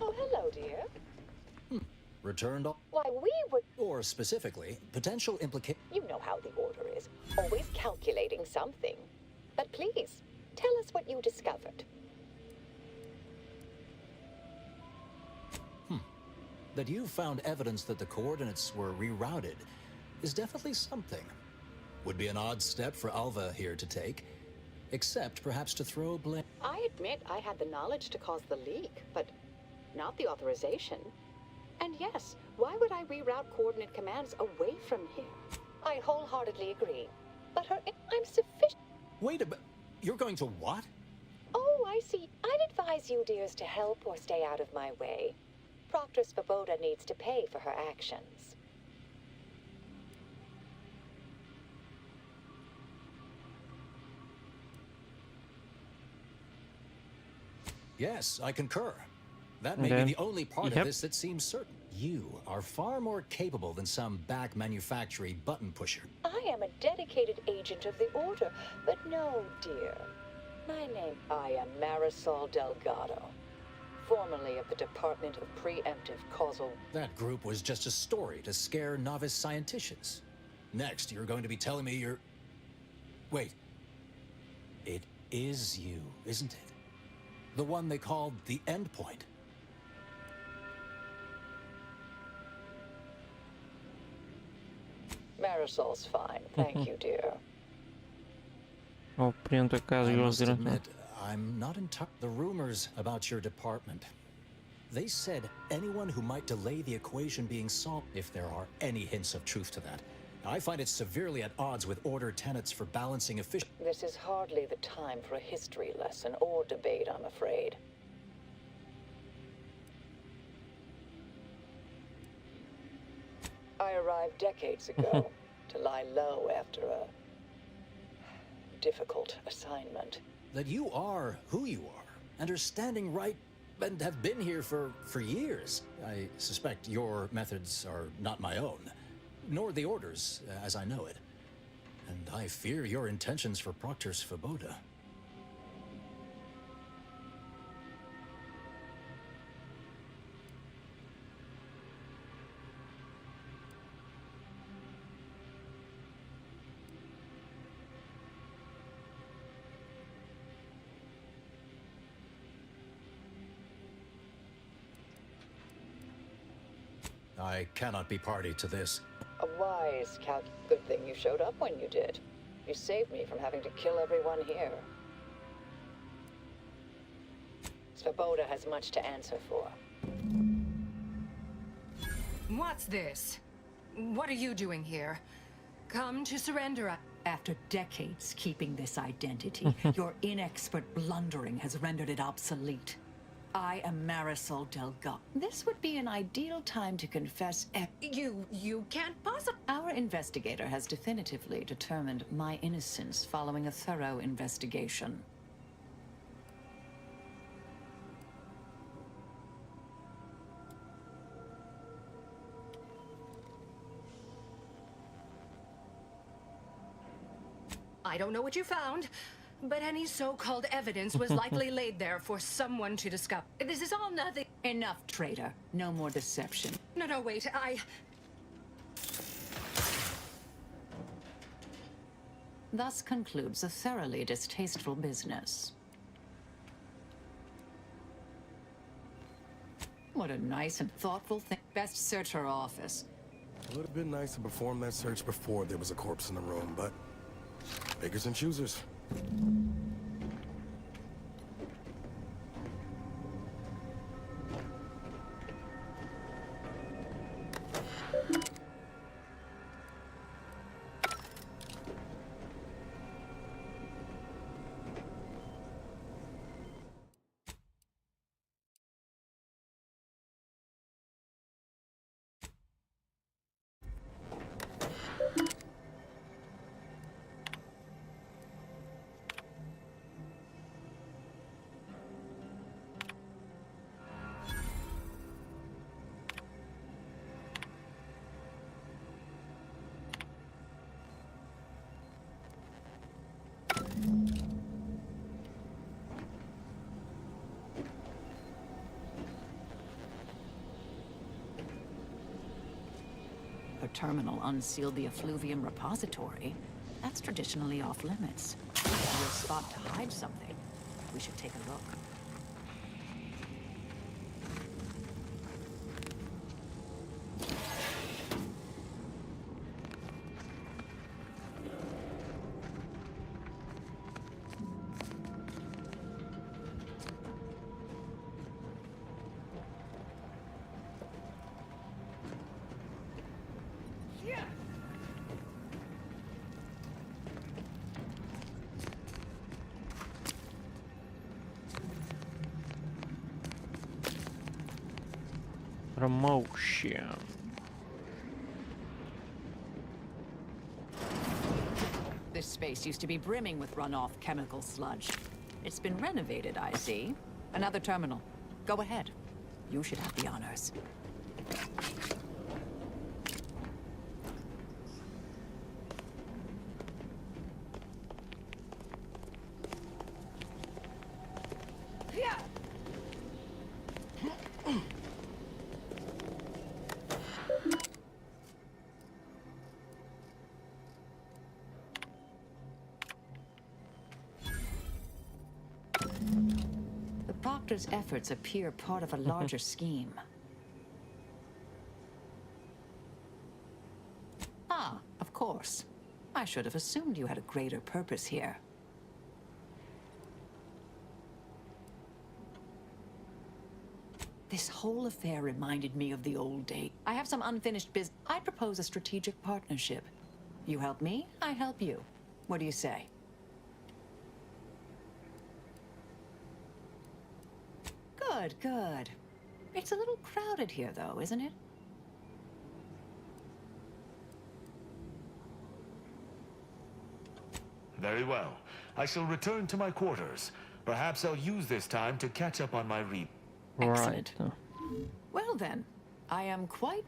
Oh, hello, dear. Returned all. Why, we would... Or specifically, potential implication. You know how the Order is. Always calculating something. But please, tell us what you discovered. That you found evidence that the coordinates were rerouted is definitely something. Would be an odd step for Alva here to take, except perhaps to throw blame. I admit I had the knowledge to cause the leak, but not the authorization. And yes, why would I reroute coordinate commands away from here? I wholeheartedly agree. But I'm sufficient. Wait a minute. You're going to what? Oh, I see. I'd advise you, dears, to help or stay out of my way. Proctor Svoboda needs to pay for her actions. Yes, I concur. That may be the only part of this that seems certain. You are far more capable than some back manufactory button pusher. I am a dedicated agent of the Order, but no, dear. I am Marisol Delgado, formerly of the Department of Preemptive Causal... That group was just a story to scare novice scienticians. Next, you're going to be telling me you're... Wait. It is you, isn't it? The one they called the Endpoint. Marisol's fine, thank you, dear. Oh, I must admit, I'm not entirely... The rumors about your department. They said anyone who might delay the equation being solved, if there are any hints of truth to that. I find it severely at odds with Order tenets for balancing efficiency. This is hardly the time for a history lesson or debate, I'm afraid. I arrived decades ago to lie low after a difficult assignment. That you are who you are, and are standing right, and have been here for years. I suspect your methods are not my own, nor the Order's, as I know it. And I fear your intentions for Proctor Svoboda. I cannot be party to this. A wise Good thing you showed up when you did. You saved me from having to kill everyone here. Svoboda has much to answer for. What's this? What are you doing here? Come to surrender. After decades keeping this identity, your inexpert blundering has rendered it obsolete. I am Marisol Delgado. This would be an ideal time to confess. You can't possibly. Our investigator has definitively determined my innocence following a thorough investigation. I don't know what you found, but any so-called evidence was likely laid there for someone to discover. This is all nothing. Enough, traitor. No more deception. No, wait, Thus concludes a thoroughly distasteful business. What a nice and thoughtful thing. Best search her office. It would have been nice to perform that search before there was a corpse in the room, but beggars and choosers. terminal unsealed the effluvium repository. That's traditionally off limits. Ideal spot to hide something. We should take a look. Promotion. This space used to be brimming with runoff chemical sludge. It's been renovated, I see. Another terminal. Go ahead. You should have the honors. The Proctor's efforts appear part of a larger scheme. Ah, of course. I should have assumed you had a greater purpose here. This whole affair reminded me of the old days. I have some unfinished business. I propose a strategic partnership. You help me, I help you. What do you say? Good, good. It's a little crowded here, though, isn't it? Very well. I shall return to my quarters. Perhaps I'll use this time to catch up on my read. Excellent. Well then, I am quite...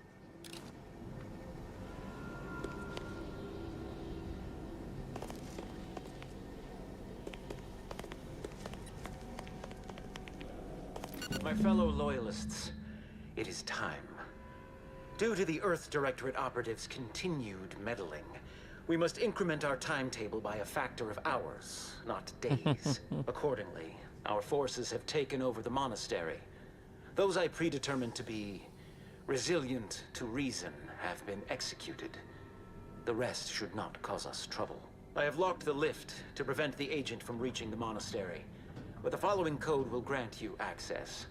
My fellow loyalists, it is time. Due to the Earth Directorate operatives' continued meddling, we must increment our timetable by a factor of hours, not days. Accordingly, our forces have taken over the monastery. Those I predetermined to be resilient to reason have been executed. The rest should not cause us trouble. I have locked the lift to prevent the agent from reaching the monastery, but the following code will grant you access.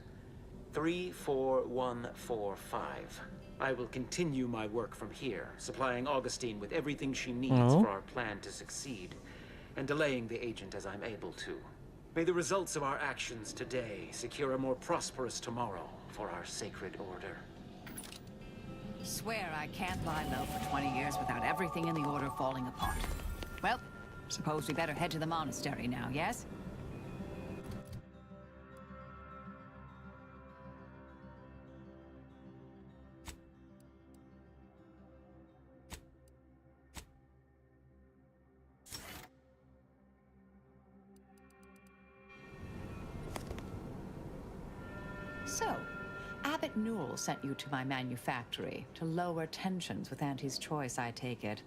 34145. I will continue my work from here, supplying Augustine with everything she needs for our plan to succeed, and delaying the agent as I'm able to. May the results of our actions today secure a more prosperous tomorrow for our sacred order. Swear I can't lie low for 20 years without everything in the order falling apart. Well, suppose we better head to the monastery now, yes? So, Abbot Newell sent you to my manufactory to lower tensions with Auntie's choice, I take it.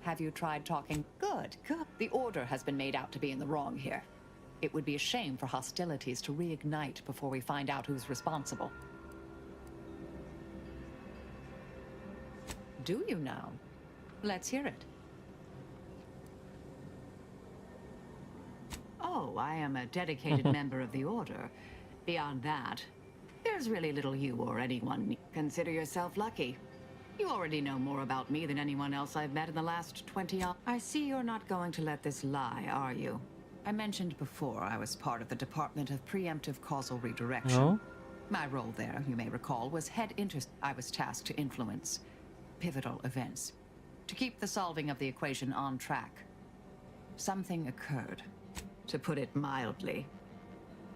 Have you tried talking? Good, good. The order has been made out to be in the wrong here. It would be a shame for hostilities to reignite before we find out who's responsible. Do you now? Let's hear it. Oh, I am a dedicated member of the Order. Beyond that, there's really little you or anyone need. Consider yourself lucky. You already know more about me than anyone else I've met in the last 20 years. I see you're not going to let this lie, are you? I mentioned before I was part of the Department of Preemptive Causal Redirection. No? My role there, you may recall, was head interest. I was tasked to influence pivotal events, to keep the solving of the equation on track. Something occurred, to put it mildly.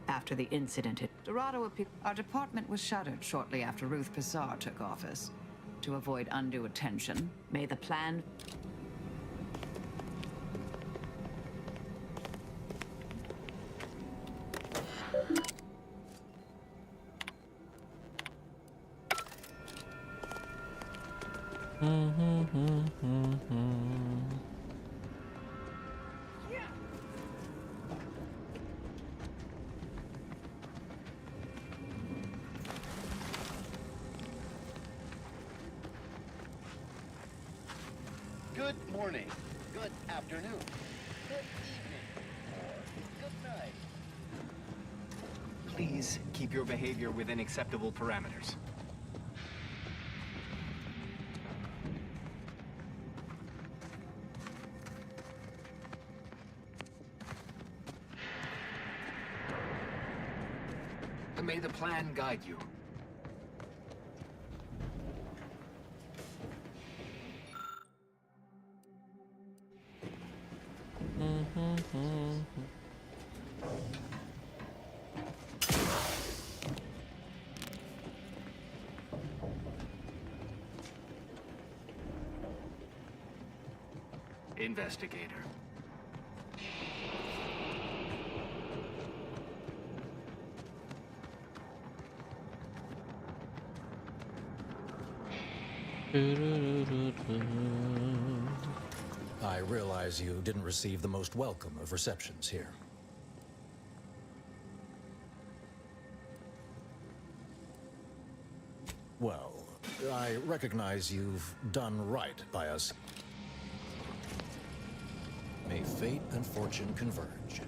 After the incident at Dorado appeared, our department was shuttered shortly after Ruth Pizarre took office. To avoid undue attention, may the plan... Good morning, good afternoon, good evening, or good night. Please keep your behavior within acceptable parameters. May the plan guide you. Investigator. I realize you didn't receive the most welcome of receptions here. Well, I recognize you've done right by us. May fate and fortune converge.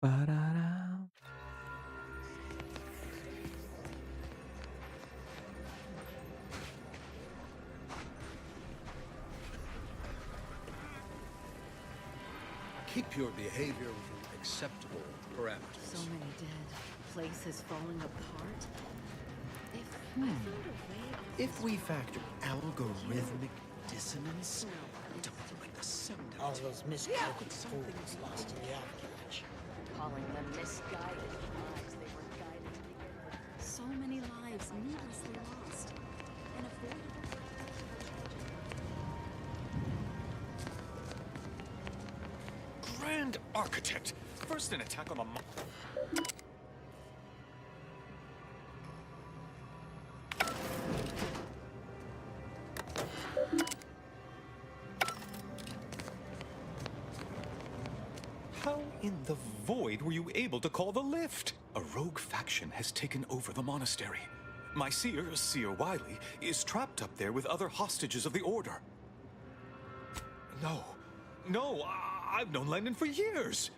Ba-da-da. Keep your behavior within acceptable parameters. So many dead. Places falling apart. If we factor algorithmic dissonance, don't like the sound of All those misguided fools lost in the avalanche. Calling them misguided lives they were guided to begin with. So many lives needlessly lost and avoided. Grand Architect! First an attack on the... How in the void were you able to call the lift? A rogue faction has taken over the monastery. My Seer Wiley, is trapped up there with other hostages of the Order. No, I've known Landon for years.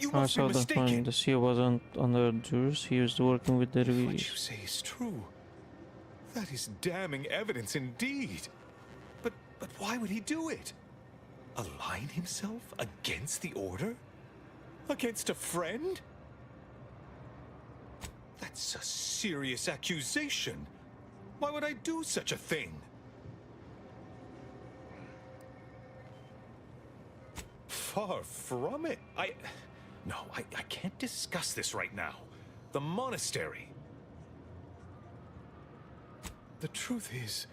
You I must be saw the mistaken. point. The CEO wasn't under duress. He was working with the What reviews. you say is true. That is damning evidence indeed. But why would he do it? Align himself against the Order? Against a friend? That's a serious accusation. Why would I do such a thing? Far from it. No, I can't discuss this right now. The monastery. The truth is,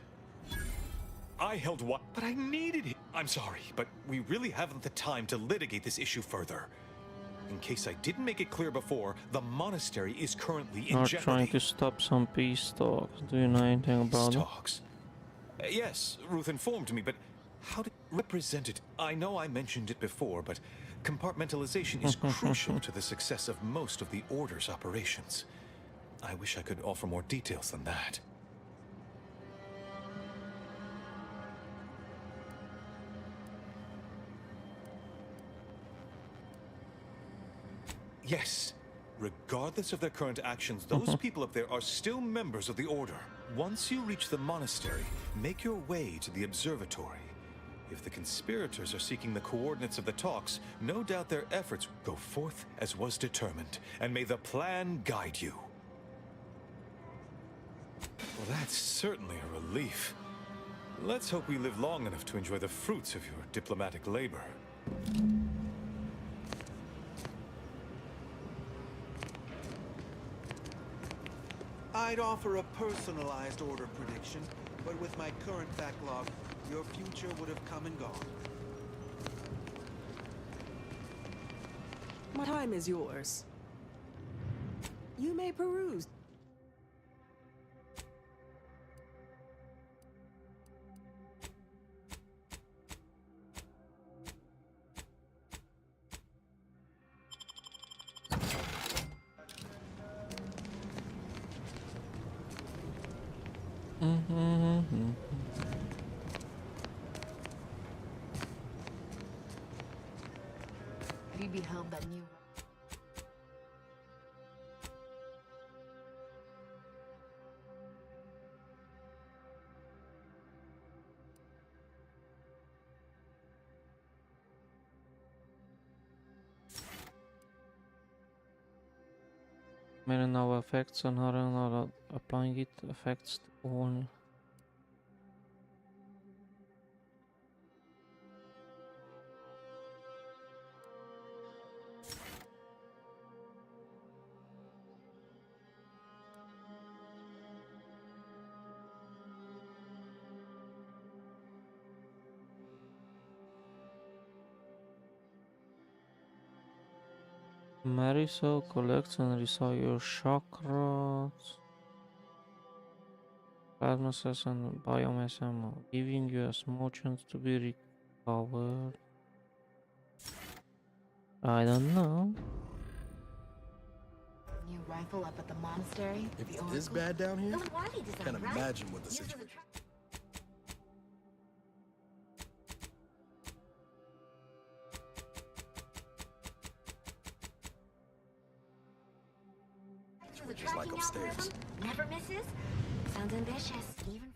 I held what, but I needed it. I'm sorry, but we really haven't the time to litigate this issue further. In case I didn't make it clear before, the monastery is currently in Are jeopardy. trying to stop some peace talks. Do you know anything about it? Talks? Yes, Ruth informed me, but how did represent it? I know I mentioned it before, but compartmentalization is crucial to the success of most of the Order's operations. I wish I could offer more details than that. Yes. Regardless of their current actions, those people up there are still members of the Order. Once you reach the monastery, make your way to the observatory. If the conspirators are seeking the coordinates of the talks, no doubt their efforts go forth as was determined, and may the plan guide you. Well, that's certainly a relief. Let's hope we live long enough to enjoy the fruits of your diplomatic labor. I'd offer a personalized order prediction, but with my current backlog, your future would have come and gone. My time is yours. You may peruse. Have you beheld that new... Many now effects and how applying it affects all. Marisol collects and resolve your chakras, plasma cells and biomass ammo, giving you a small chance to be recovered. I don't know. New rifle up at the monastery? If it's this bad down here, Those Wiley design, can't right? imagine what the situation. Just like upstairs. Never misses? Sounds ambitious, even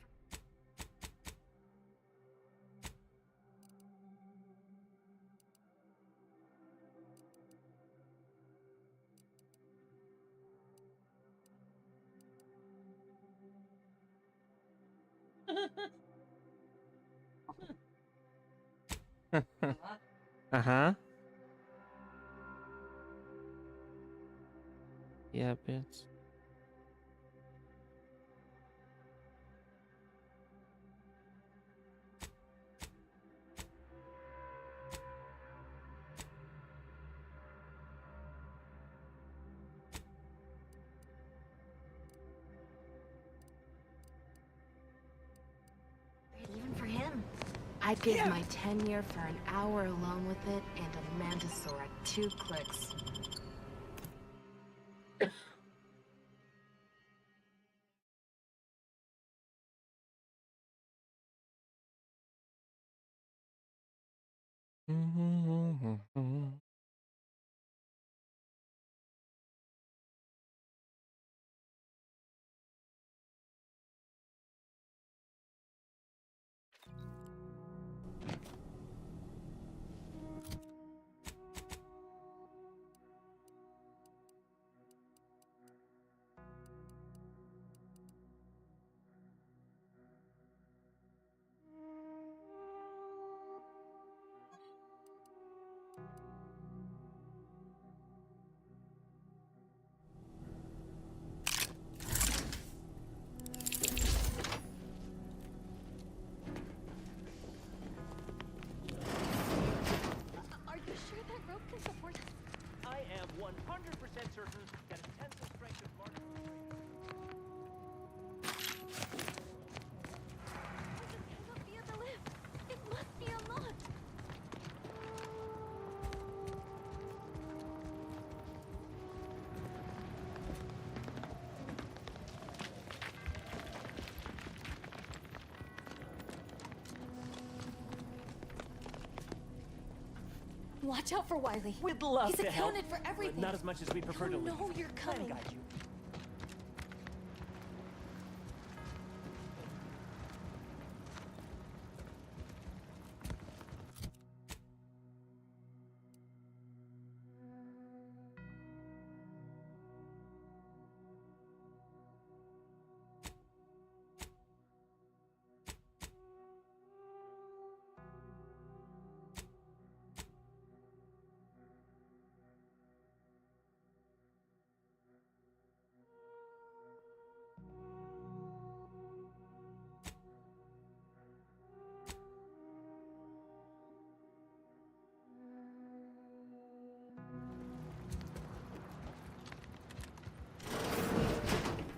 Uh-huh. Yeah, bits. even for him. I'd give my tenure for an hour alone with it and a Mantisaur at 2 clicks. Watch out for Wiley. We'd love He's to help, accounted for everything. but not as much as we prefer to Oh, leave. no, you're Plan coming. guide you.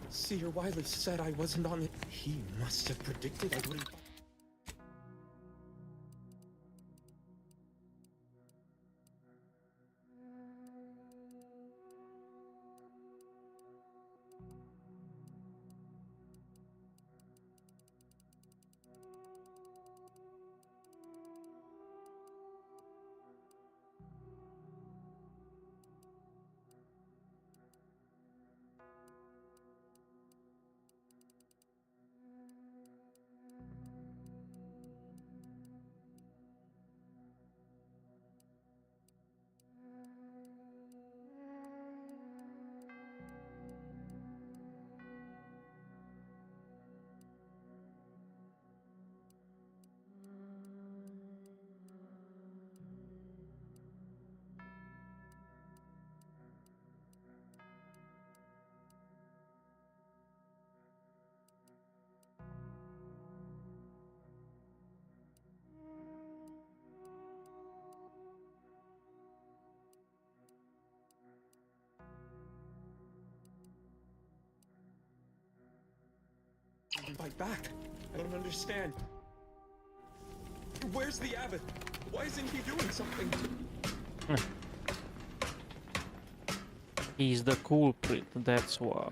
Seer Wiley said I wasn't on it. He must have predicted I wouldn't. Fight back. I don't understand. Where's the abbot? Why isn't he doing something? He's the culprit, that's why.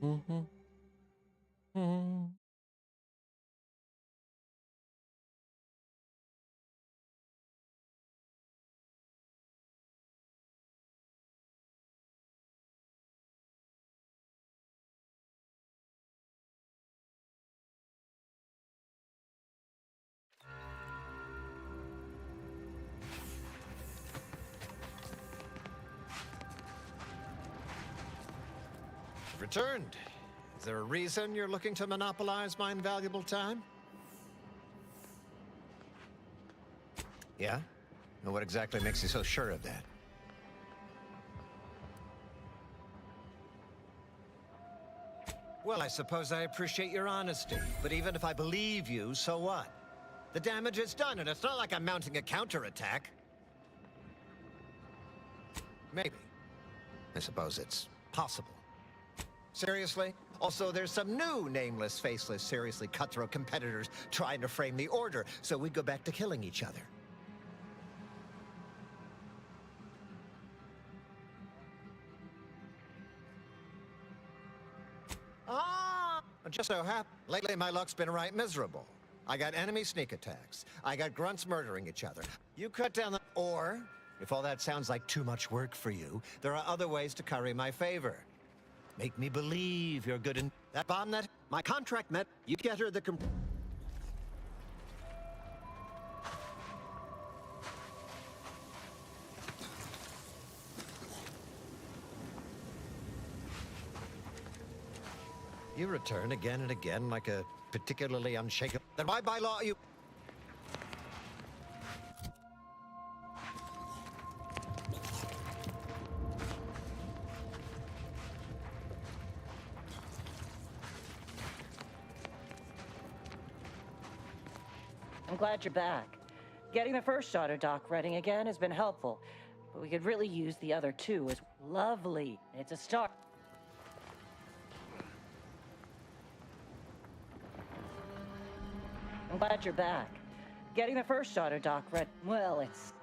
Mm-hmm. Mm-hmm. You've returned. Is there a reason you're looking to monopolize my invaluable time? Yeah? And what exactly makes you so sure of that? Well, I suppose I appreciate your honesty, but even if I believe you, so what? The damage is done, and it's not like I'm mounting a counterattack. Maybe. I suppose it's possible. Seriously? Also, there's some new nameless, faceless, seriously cutthroat competitors trying to frame the Order, so we go back to killing each other. Ah! Just so happens, lately my luck's been right miserable. I got enemy sneak attacks. I got grunts murdering each other. You cut down the... Or, if all that sounds like too much work for you, there are other ways to curry my favor. Make me believe you're good in... That bomb net? My contract met... You get her the... You return again and again like a particularly unshakable... Then why by law you... I'm glad you're back. Getting the first starter dock running again has been helpful, but we could really use the other two as lovely. It's a start. I'm glad you're back. Getting the first starter dock ready. Well, it's...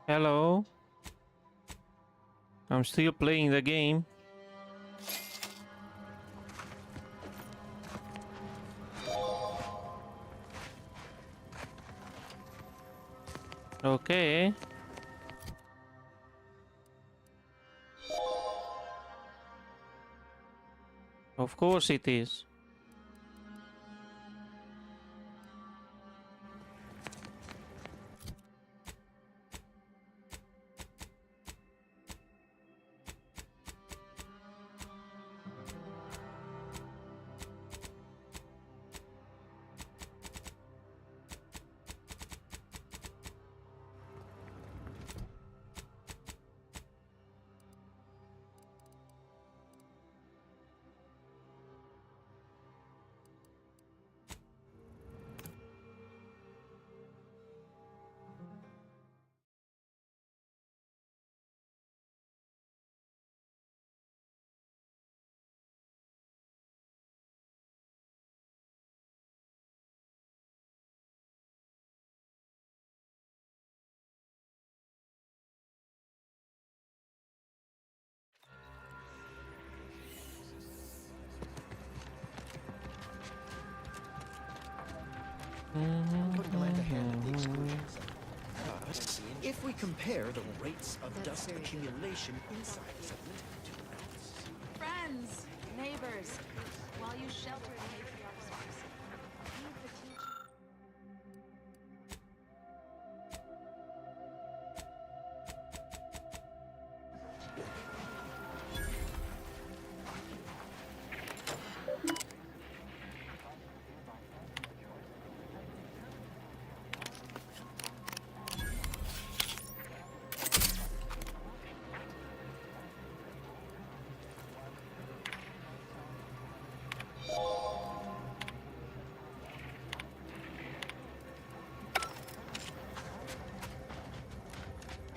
Hello. I'm still playing the game. Okay. Of course it is. I'm going to lend a hand at the exclusions. But if we compare the rates of dust accumulation inside the settlement to else. Friends, neighbors, while you shelter the matriarch's house, leave the teacher.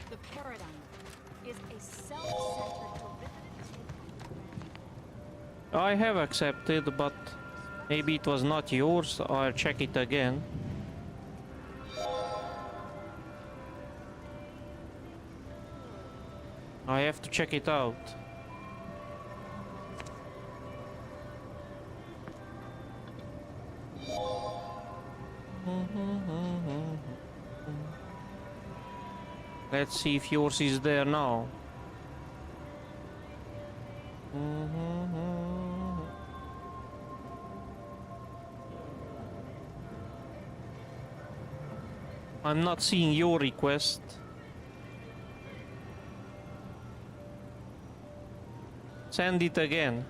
The paradigm is a self-centered I have accepted, but maybe it was not yours. I'll check it again. I have to check it out. Let's see if yours is there now. I'm not seeing your request. Send it again.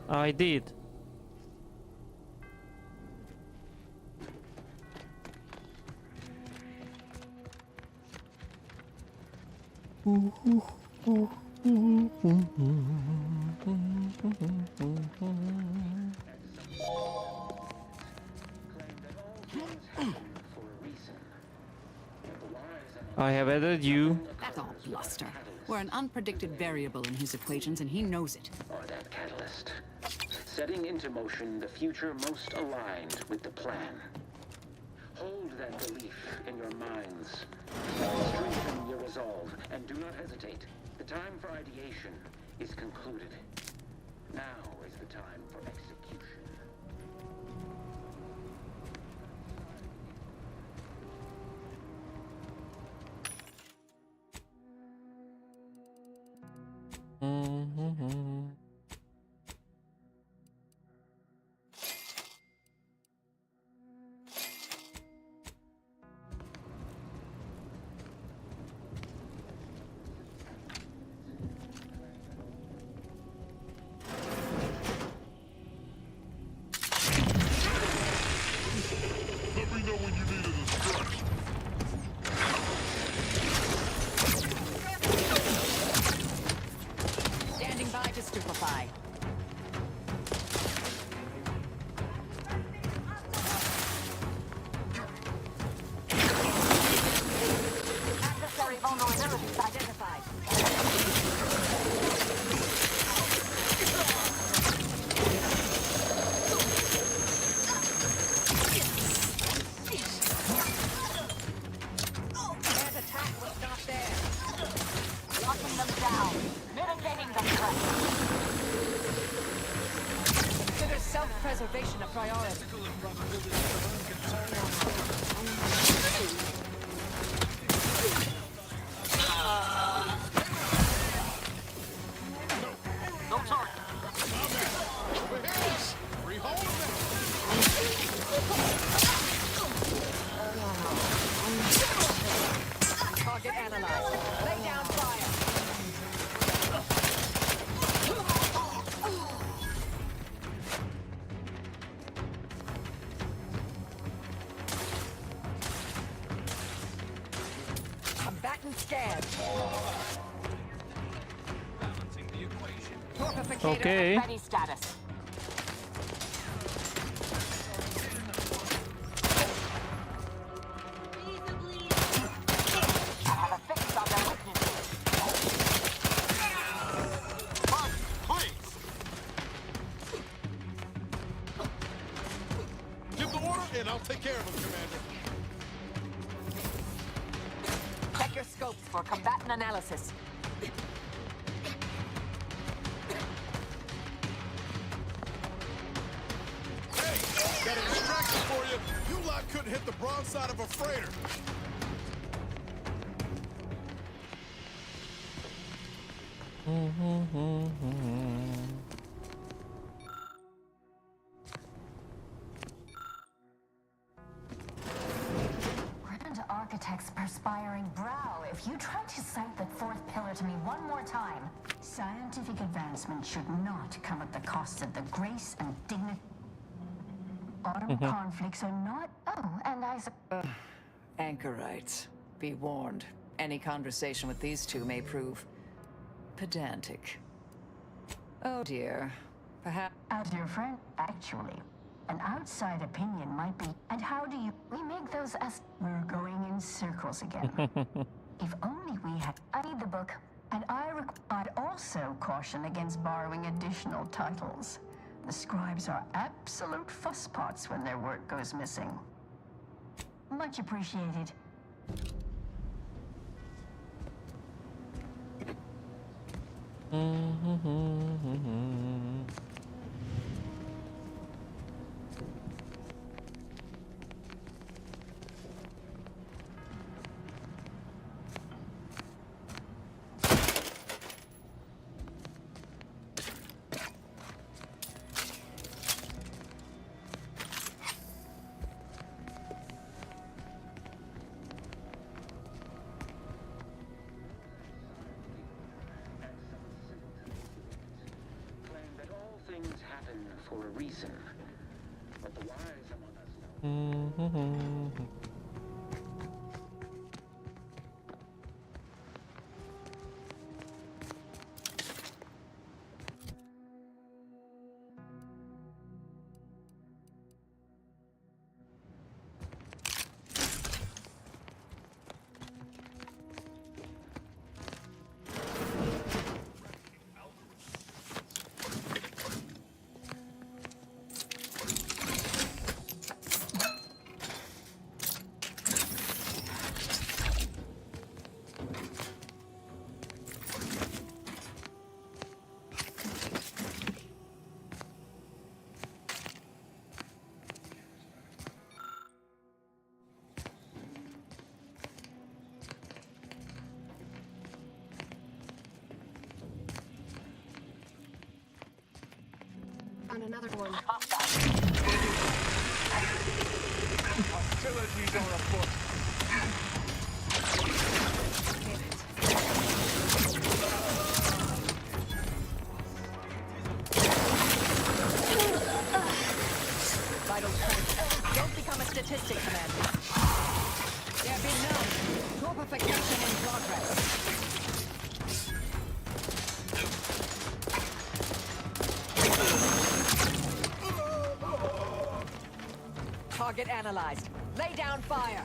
I did. I have added you. That's all bluster. We're an unpredicted variable in his equations, and he knows it. Or that catalyst. Setting into motion the future most aligned with the plan. Hold that belief in your minds. Strengthen your resolve, and do not hesitate. The time for ideation is concluded. Now is the time for execution. Standing by to stupefy. Adversary vulnerabilities identified. Their attack was not there. Locking them down. Mitigating the threat. Consider self-preservation a priority. No target. Target analyzed. Lay down fire. Combatant scanned. Torpificator Okay. at ready status. I have a fix on their weaknesses. Please! Give the order and I'll take care of him, Commander. Check your scopes for combatant analysis. You lot couldn't hit the broadside of a freighter. Grand Architect's perspiring brow, if you try to cite the fourth pillar to me one more time, scientific advancement should not come at the cost of the grace and dignity. Autumn conflicts are not. Oh, and Anchorites, be warned. Any conversation with these two may prove pedantic. Oh dear. Perhaps. As your friend, actually, an outside opinion might be. And how do you. We make those as. We're going in circles again. If only we had. I need the book. And I'd also caution against borrowing additional titles. The scribes are absolute fusspots when their work goes missing. Much appreciated. For a reason, but the wise among us know. Found another one. Hostilities are afoot. Vital strength. Don't become a statistic, Commander. There be none. Torpification in progress. Target analyzed. Lay down fire.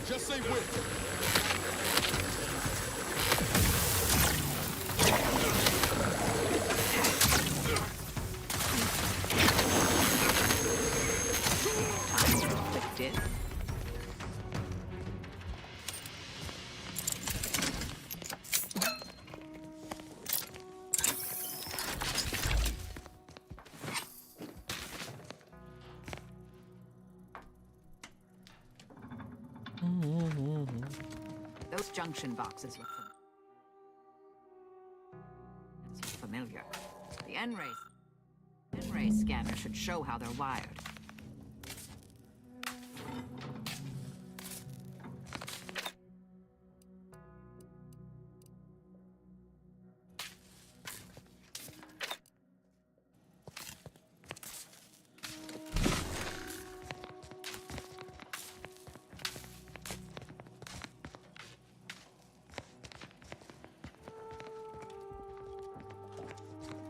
Just say whip. Those junction boxes look familiar. The N-ray scanner should show how they're wired.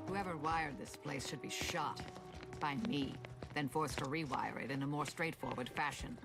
Whoever wired this place should be shot. By me, then forced to rewire it in a more straightforward fashion.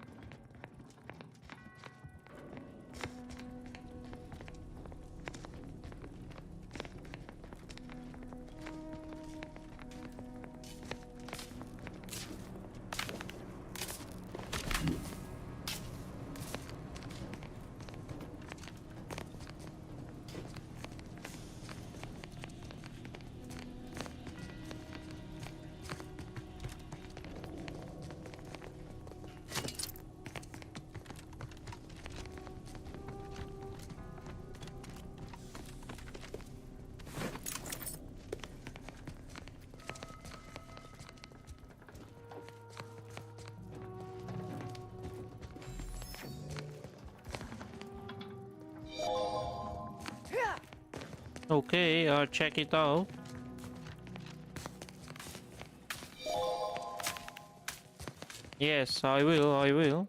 Okay, I'll check it out. Yes, I will.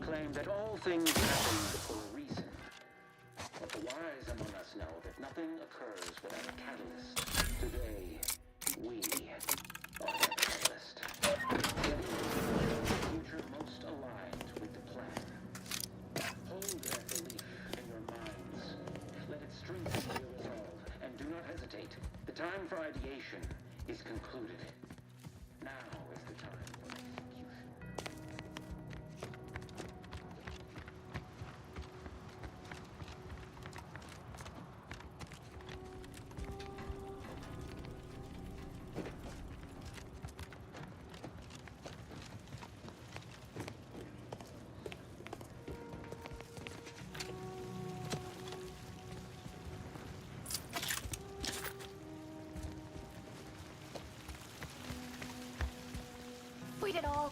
Claim that all things happen for a reason. But the wise among us know that nothing occurs without a catalyst. Today, we are that catalyst. Getting the future most aligned with the plan. Hold that belief in your minds. Let it strengthen your resolve, and do not hesitate. The time for ideation is concluded. Now is the time for execution. Wait at all.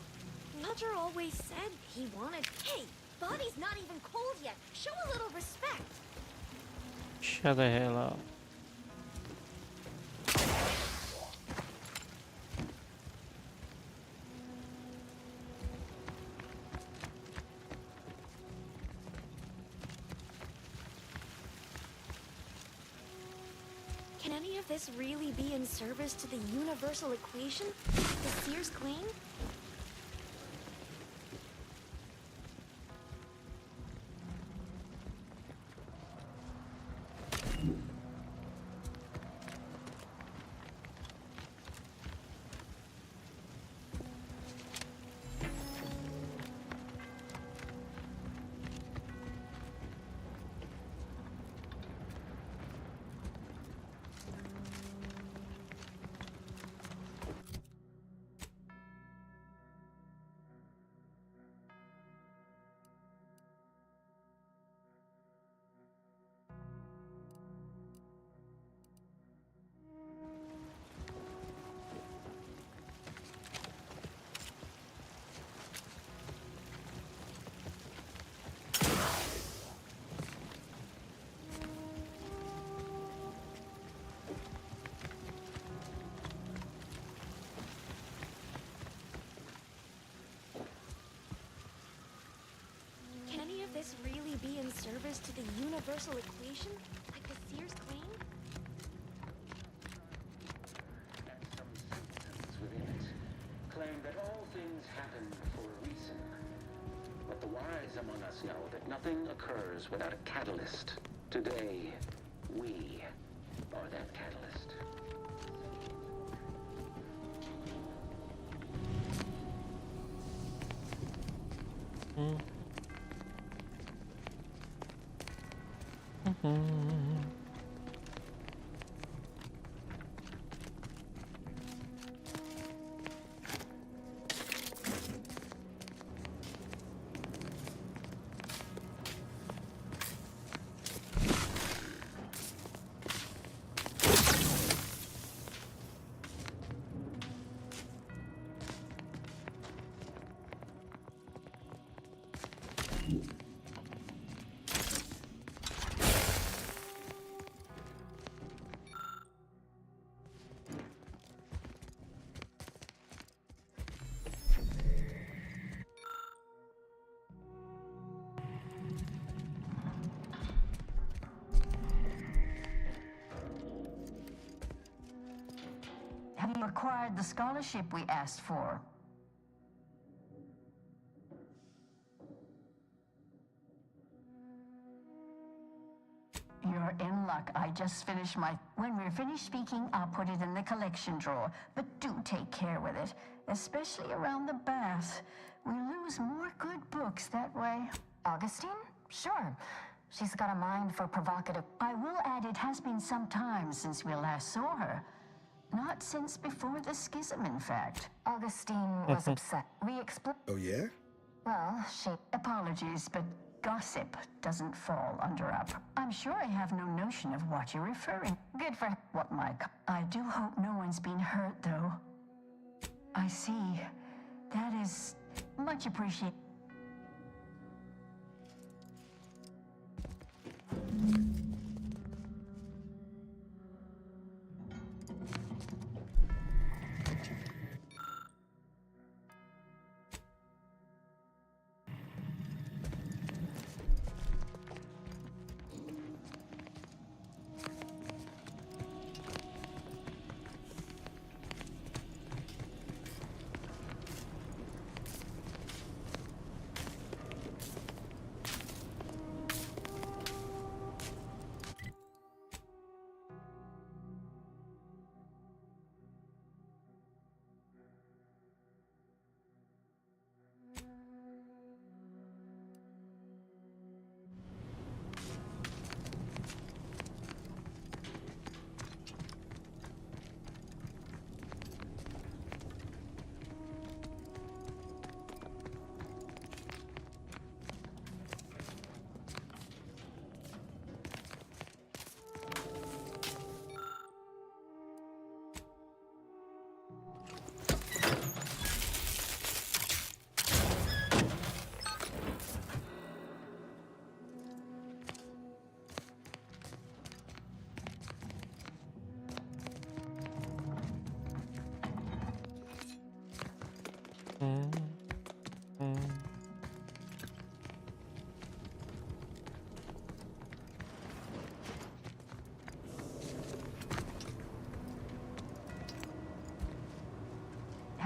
Roger always said he wanted. Hey, body's not even cold yet. Show a little respect. Shut the hell up. Can any of this really be in service to the universal equation? The Sears claim? Can any of this really be in service to the universal equation? Like the Sears claim? Within it, claim that all things happen for a reason. But the wise among us know that nothing occurs without a catalyst. Today, we are that catalyst. Have you acquired the scholarship we asked for? You're in luck. I just finished my... When we're finished speaking, I'll put it in the collection drawer. But do take care with it, especially around the bath. We lose more good books that way. Augustine? Sure. She's got a mind for provocative... I will add it has been some time since we last saw her. Not since before the schism, in fact. Augustine was upset. We Oh, yeah? Well, she... Apologies, but gossip doesn't fall under up. I'm sure I have no notion of what you're referring. Good for... What, Mike? I do hope no one's been hurt, though. I see. That is much appreciated.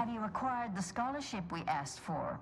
Have you acquired the scholarship we asked for?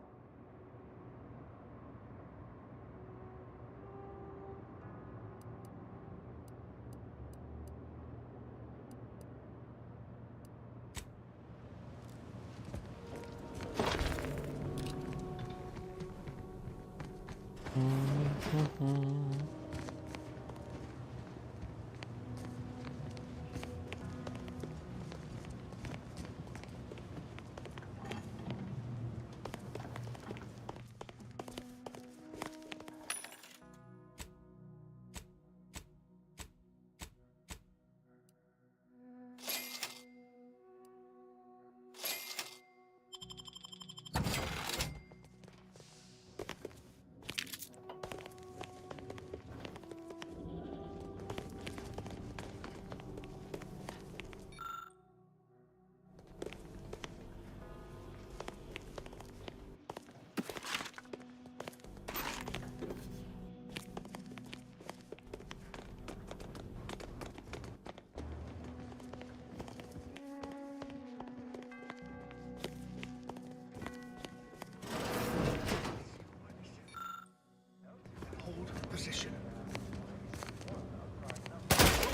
Position.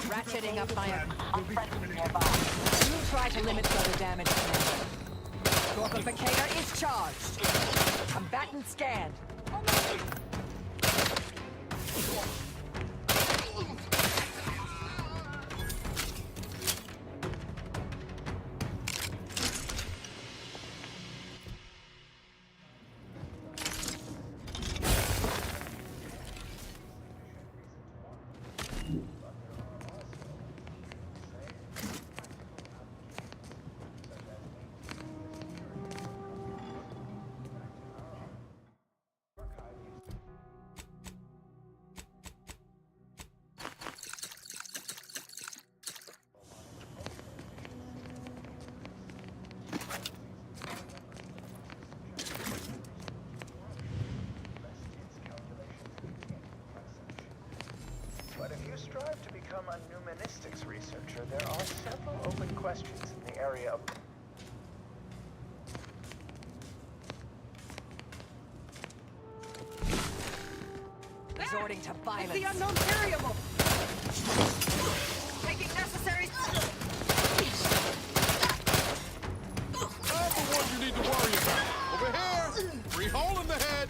Ratcheting up my... You try to limit further damage. Amplificator is charged. Combatant scanned. become a numenistics researcher, there are several open questions in the area of... Resorting to violence. It's the unknown variable! Taking necessary... I'm the one you need to worry about. Over here! Free hole in the head!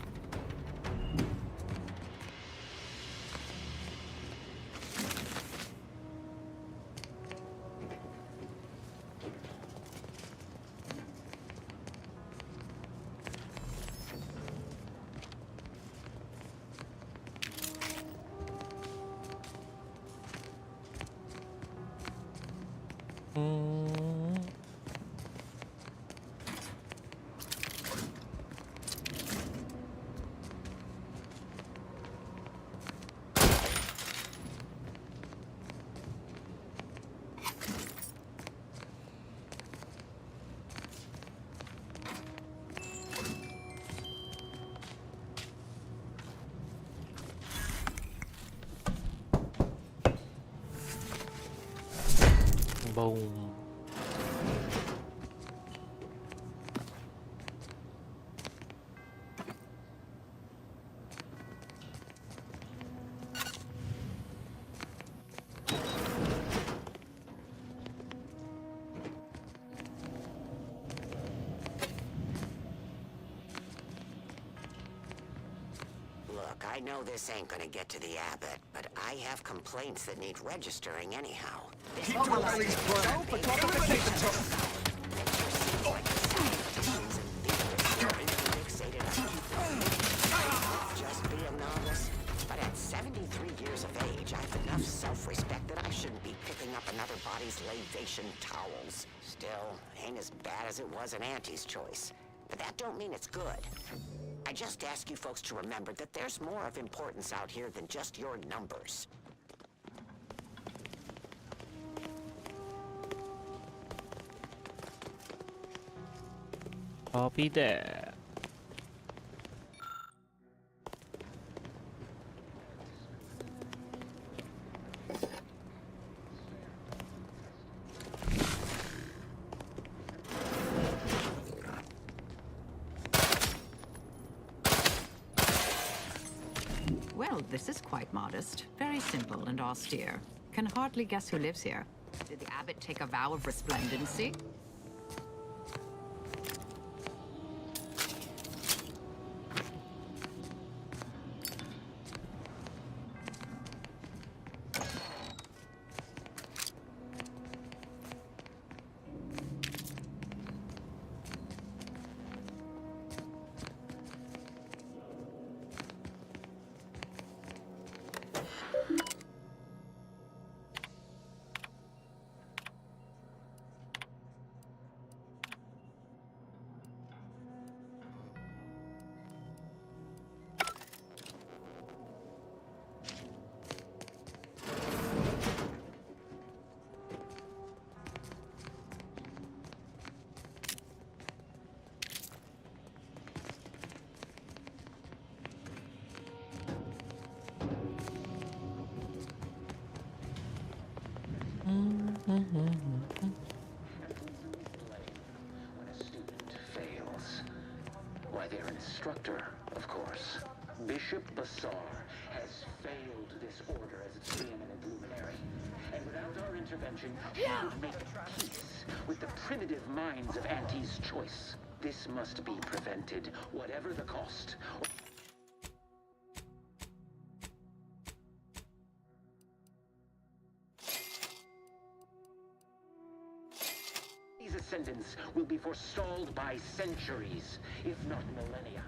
Boom. Look, I know this ain't gonna get to the Abbot, but I have complaints that need registering anyhow. Keep to Riley's plan. Eliminate the token. Just be a novice, but at 73 years of age, I have enough self-respect that I shouldn't be picking up another body's labation towels. Still, ain't as bad as it was in Auntie's choice. But that don't mean it's good. I just ask you folks to remember that there's more of importance out here than just your numbers. Copy that. Well, this is quite modest. Very simple and austere. Can hardly guess who lives here. Did the abbot take a vow of resplendency? When a student fails, why, their instructor, of course. Bishop Bassar has failed this order as its preeminent luminary. And without our intervention, he would make peace with the primitive minds of Auntie's choice. This must be prevented, whatever the cost. These ascendants will be forestalled by centuries, if not millennia.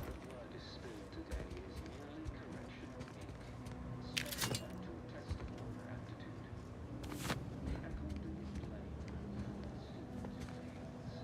The blood spilled today is merely correctional ink. Spread onto a test of order aptitude. Echoed in the flame when a student fails.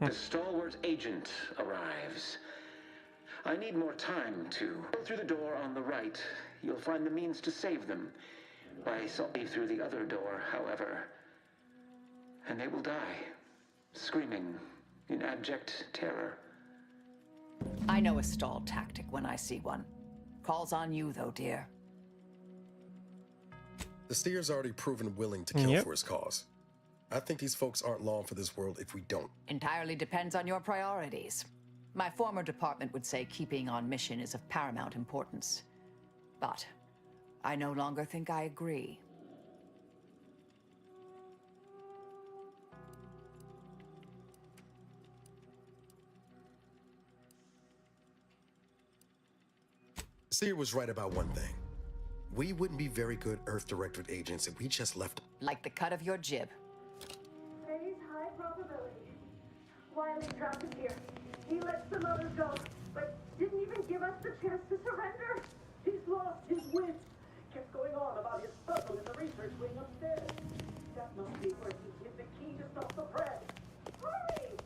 The stalwart agent arrives. I need more time to go through the door on the right. You'll find the means to save them. I saw you through the other door, however. And they will die, screaming in abject terror. I know a stall tactic when I see one. Calls on you, though, dear. The Steer's already proven willing to kill for his cause. I think these folks aren't long for this world if we don't. Entirely depends on your priorities. My former department would say keeping on mission is of paramount importance. But I no longer think I agree. Seer was right about one thing. We wouldn't be very good Earth Directorate agents if we just left. Like the cut of your jib. Phase high probability. Wiley dropped him here. He let some others go, but didn't even give us the chance to surrender. He's lost his wit. Kept going on about his puzzle in the research wing upstairs. That must be where he hid the key to stop the Pred. Hurry!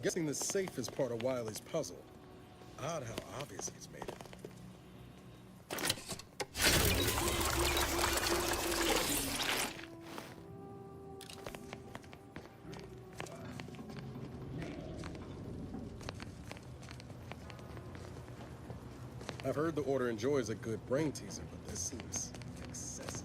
Guessing the safe is part of Wiley's puzzle. Odd how obvious he's made it. I've heard the Order enjoys a good brain teaser, but this seems excessive.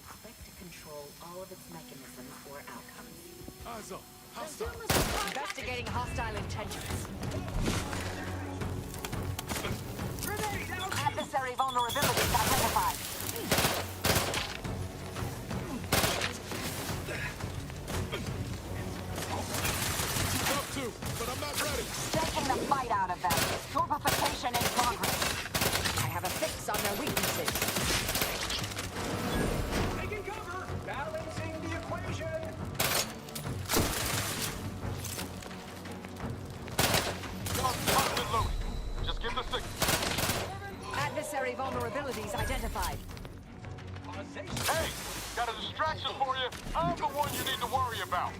Click to control all of its mechanisms or outcomes. Eyes up. Hostile. Investigating hostile intentions. Adversary vulnerabilities identified. Up two, but I'm not ready. Taking the fight out of them. Torpification in progress. I have a fix on their weaknesses. Taking cover! Balancing the equation! Just give the signal. Adversary vulnerabilities identified. a distraction for you, I'm the one you need to worry about.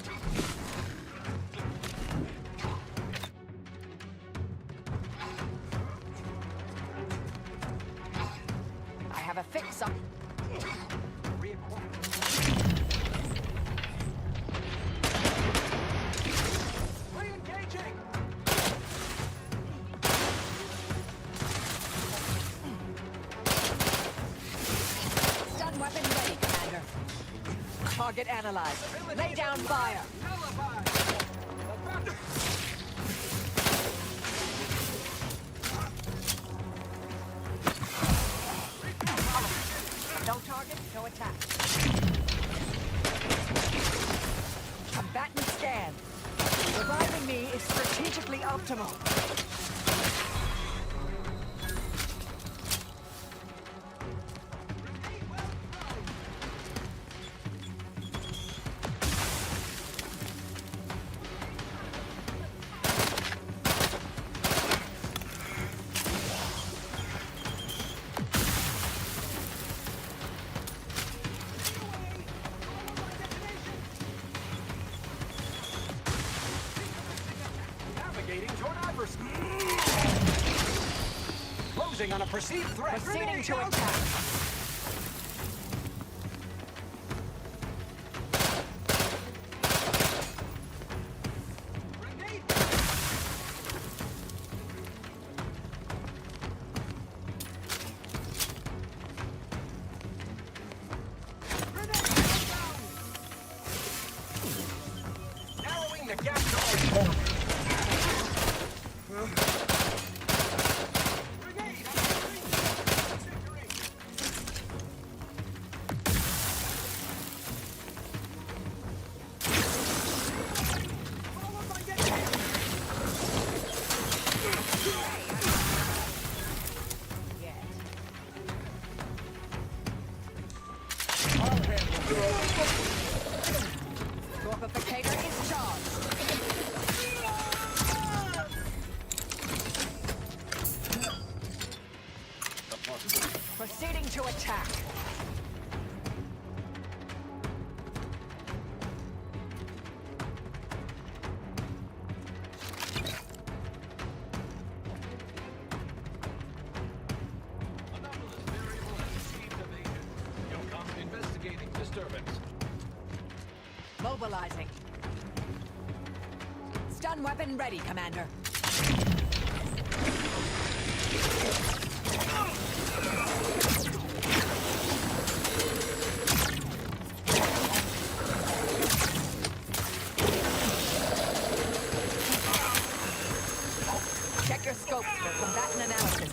I have a fix up. Re-engaging! Stun weapon ready, Commander. Target analyzed. Lay down fire. No target, no attack. Combatant scan. Reviving me is strategically optimal. Navigating toward adversary. Closing on a perceived threat. Proceeding to attack. Narrowing the gap to our target. Torpificator is charged. Proceeding to attack. Investigating disturbance. Mobilizing. Stun weapon ready, Commander. Check your scopes for combatant analysis.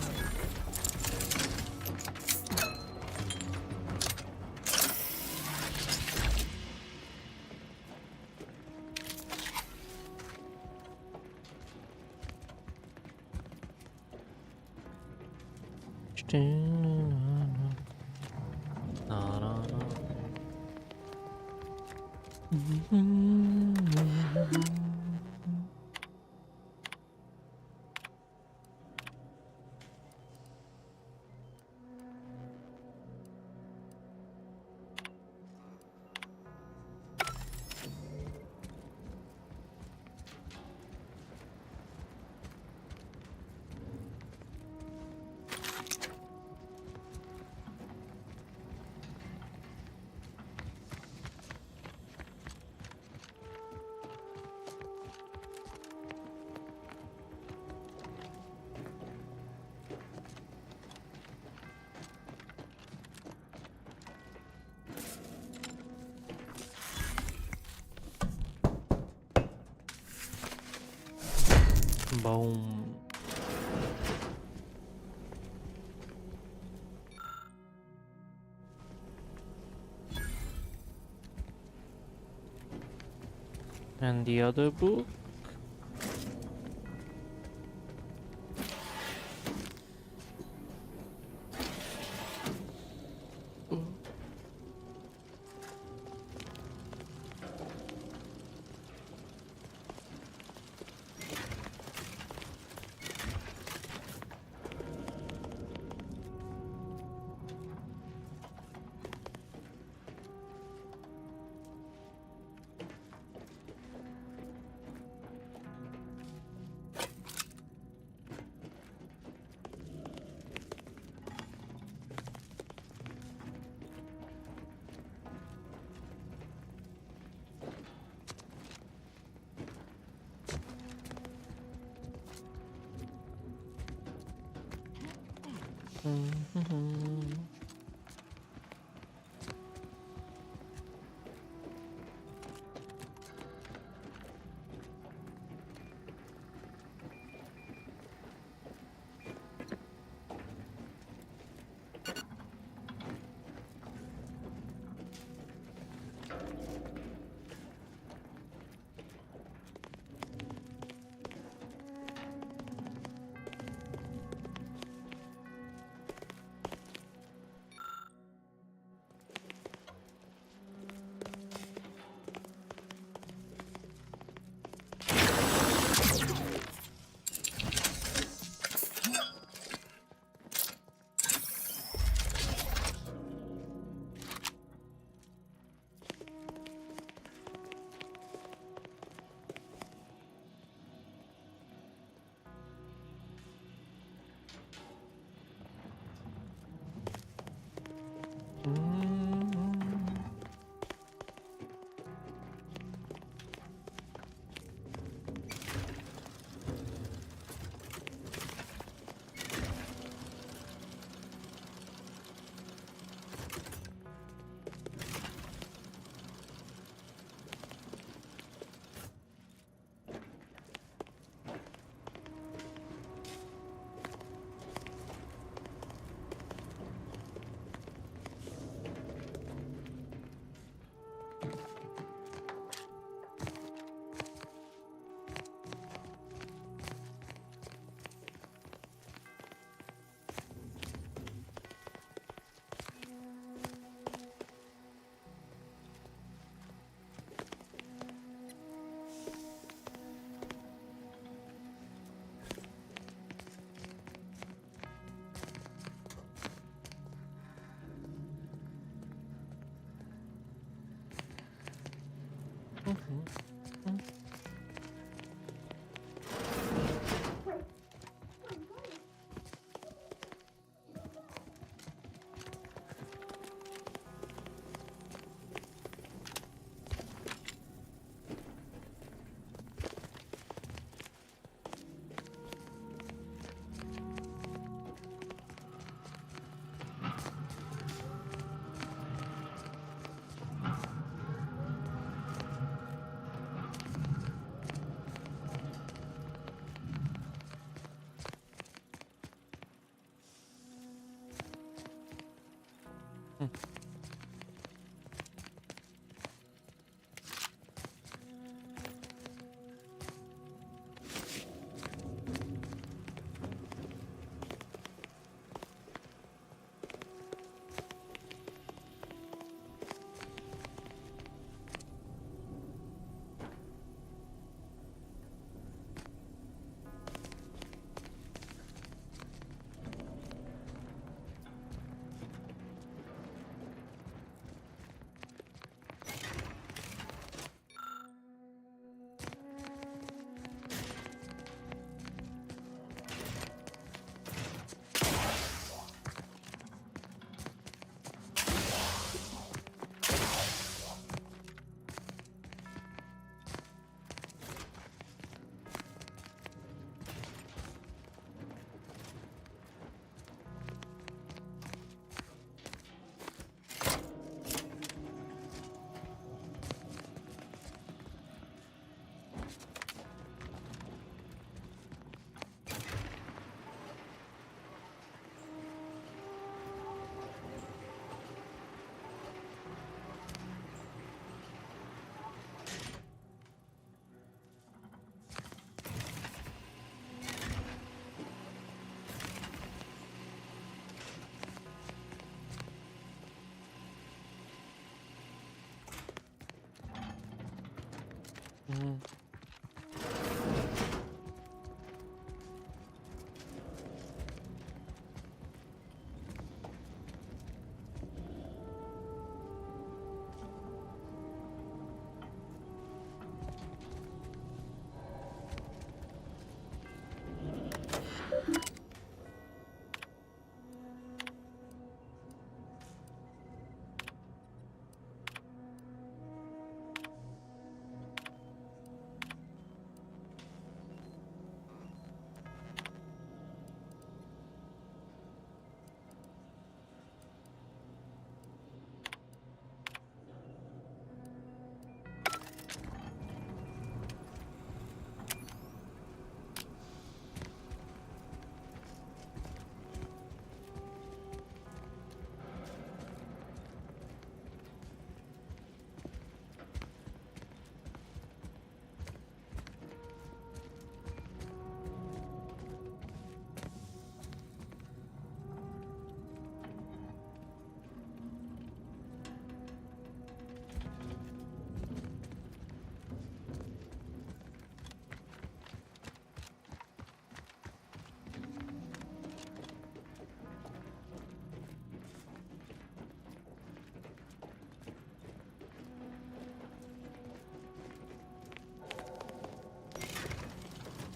Boom. And the other book?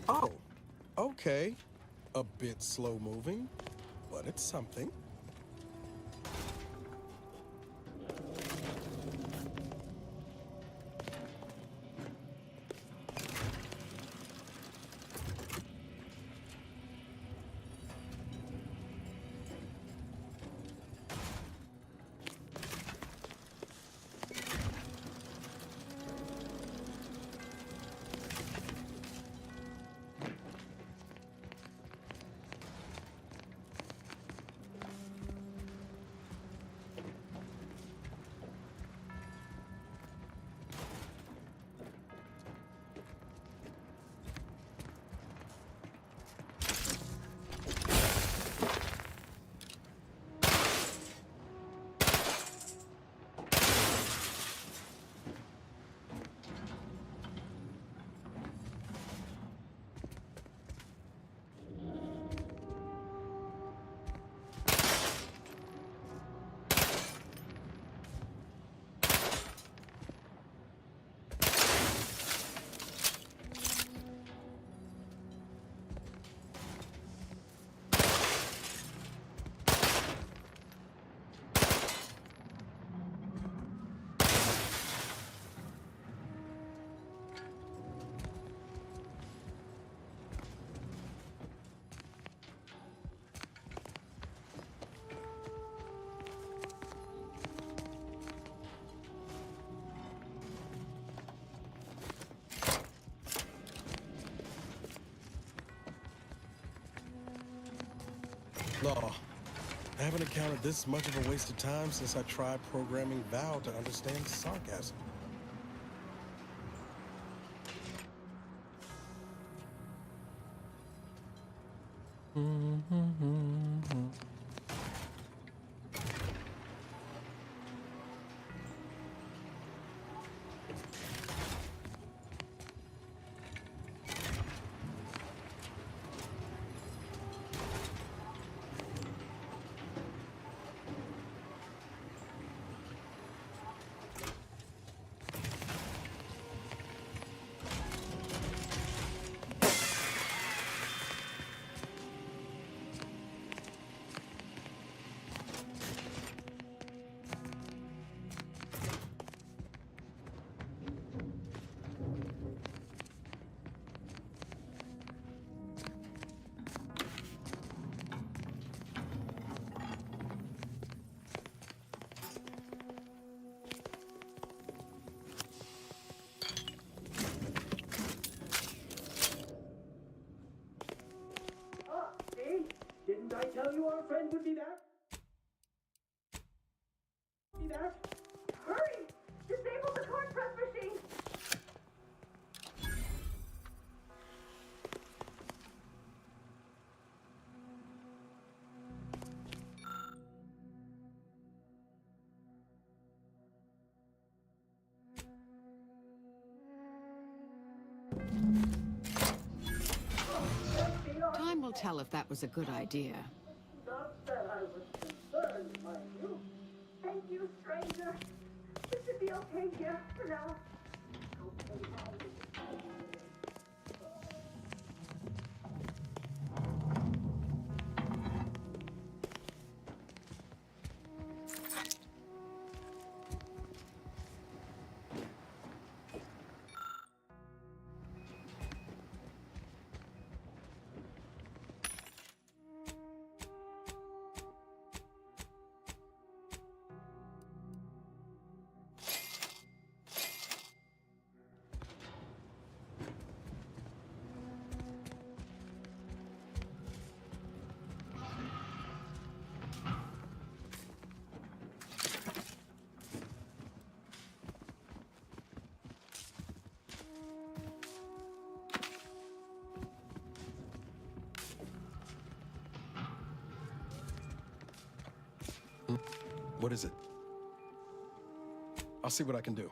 Oh, okay. A bit slow moving, but it's something. No, I haven't encountered this much of a waste of time since I tried programming Val to understand sarcasm. See? Didn't I tell you our friend would be back? Be back? Hurry! Disable the corn press machine! Time will tell if that was a good idea. Not that I was concerned, mind you. Thank you, stranger. We should be okay here for now. What is it? I'll see what I can do.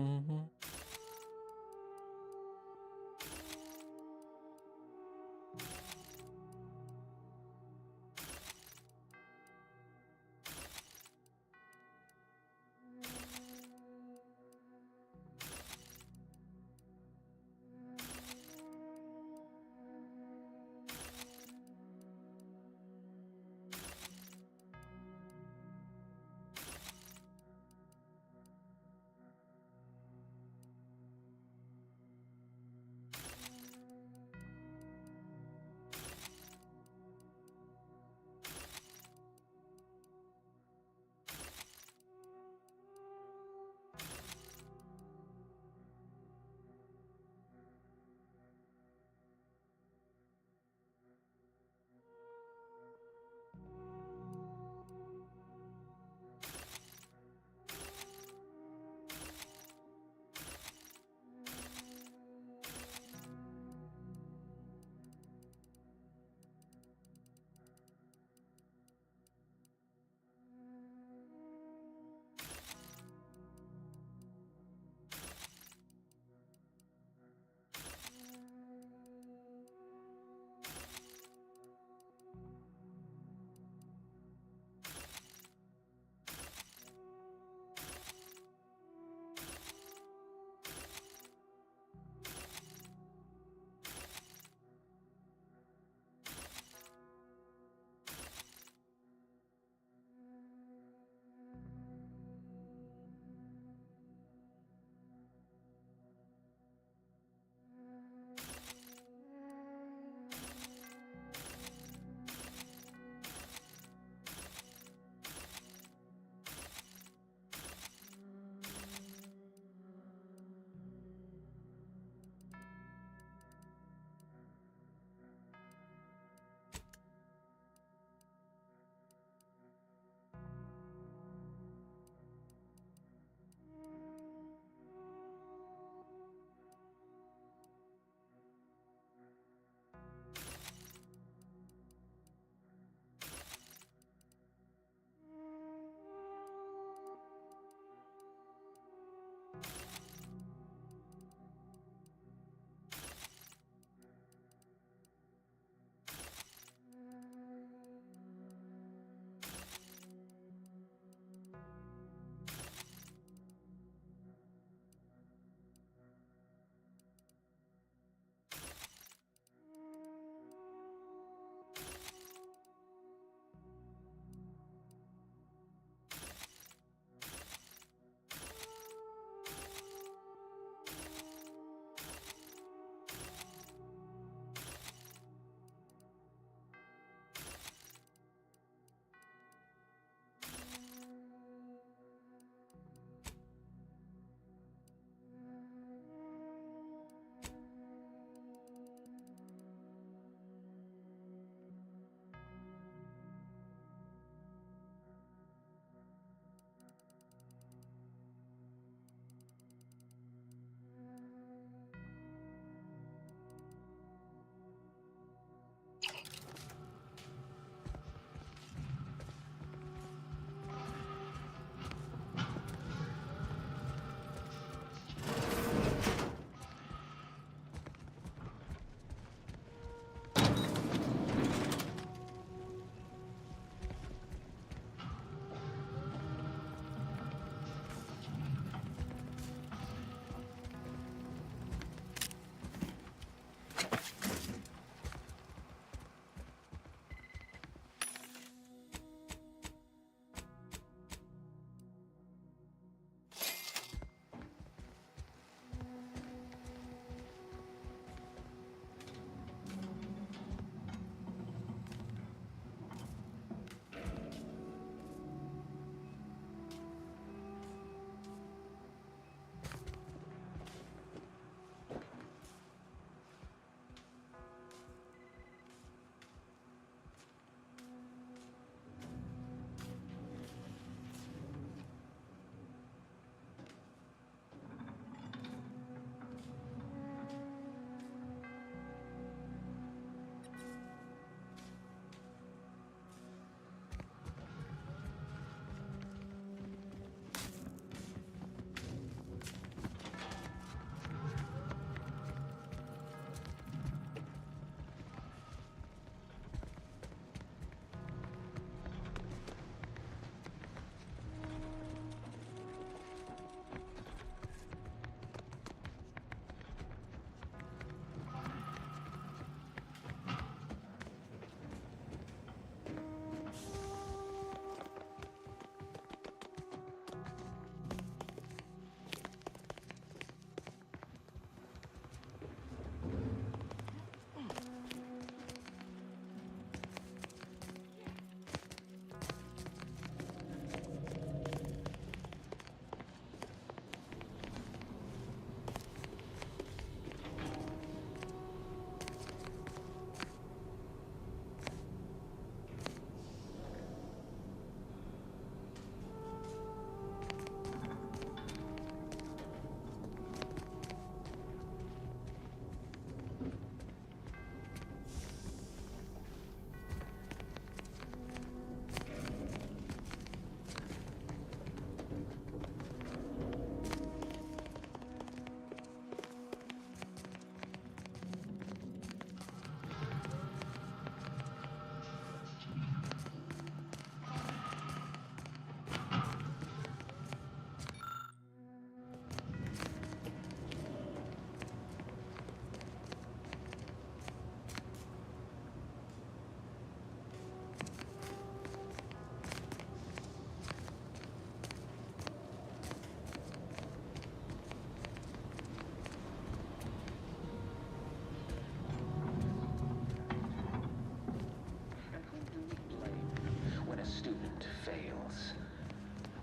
Mhm.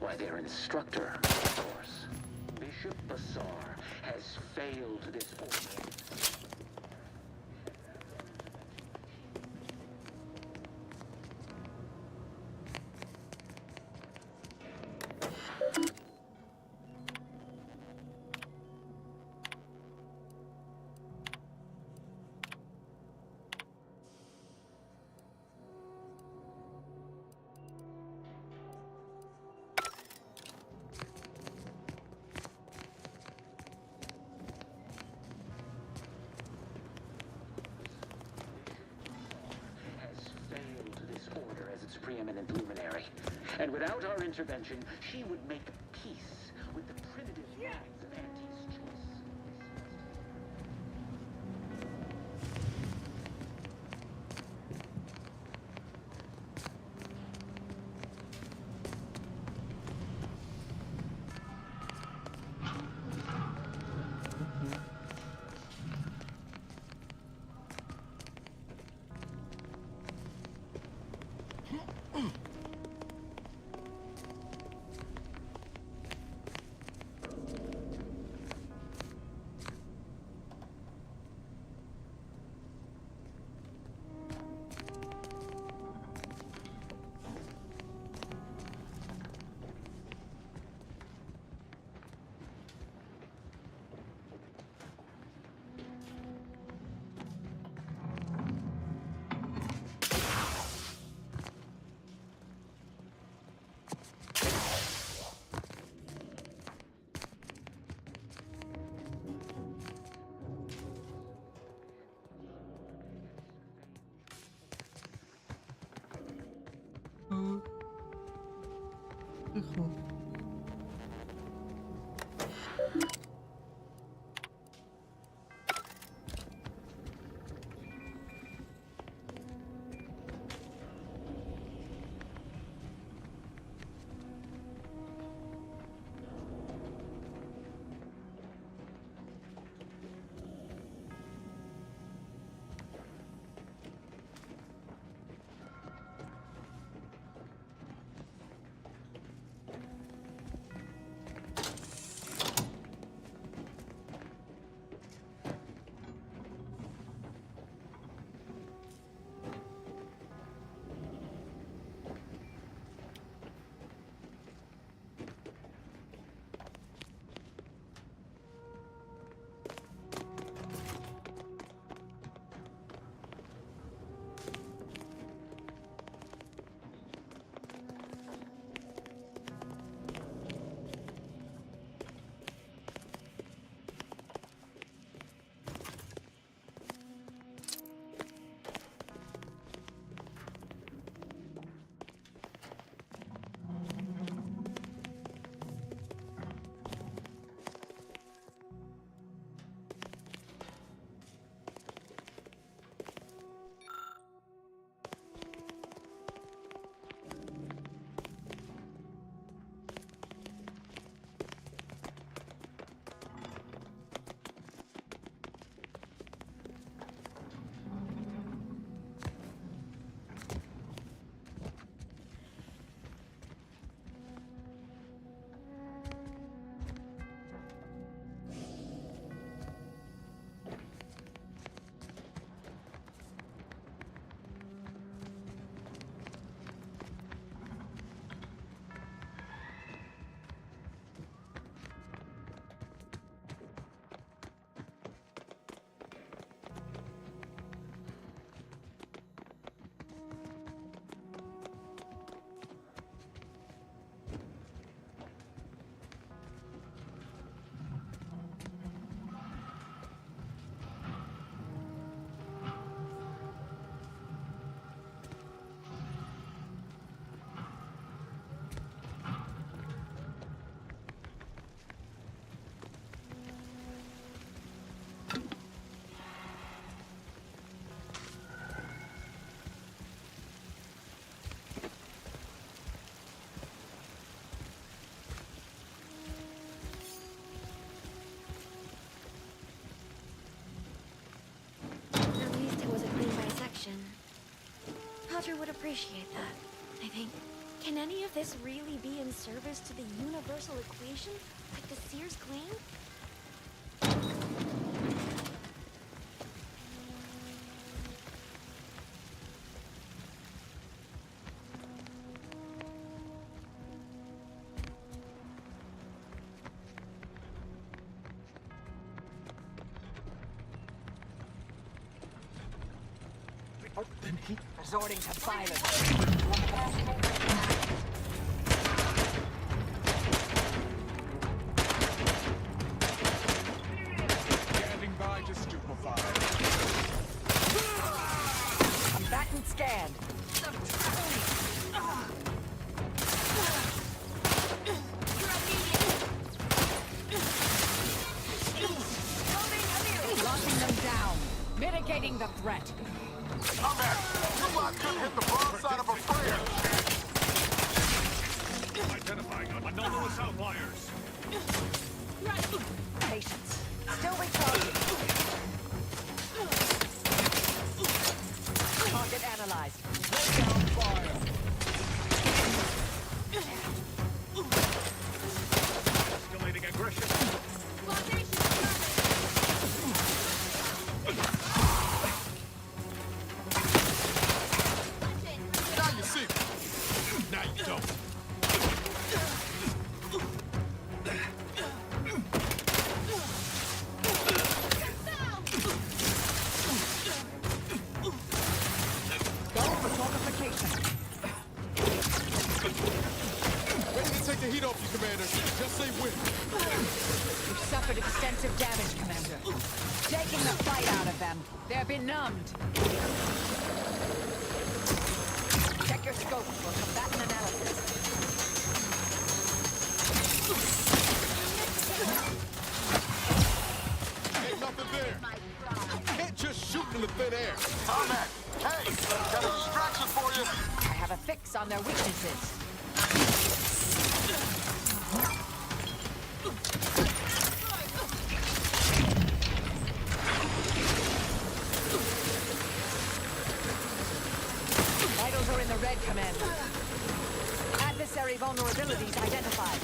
by their instructor, of course. Bishop Basar has failed this order. Preeminent luminary. And without our intervention, she would make peace with the primitive minds of Auntie's choice. Potter would appreciate that, I think. Can any of this really be in service to the universal equation, like the Sears claim? Resorting to violence. Standing by to stupefy. Combatant scanned. Locking them down. Mitigating the threat. Combat! Somebody couldn't hit the broadside of a friend! Identifying anomalous outliers. Patience. Still recharging. Target analyzed. Lay down fire. Escalating aggression. Now you see. Now you don't. Go for fortification. Ready to take the heat off you, Commander. Just say when. You've suffered extensive damage, Commander. Taking the fight out of them. They're benumbed. Check your scope for combatant analysis. Ain't nothing there. Can't just shoot in the thin air. Combat! Hey! Got a distraction for you! I have a fix on their weaknesses. Vitals are in the red, Commander. Adversary vulnerabilities identified.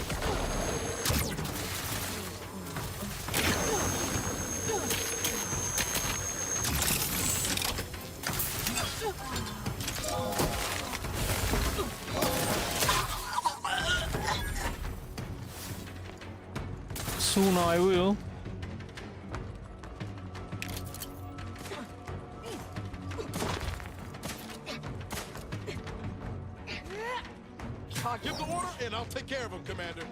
Soon I will. Give the order, and I'll take care of him, Commander.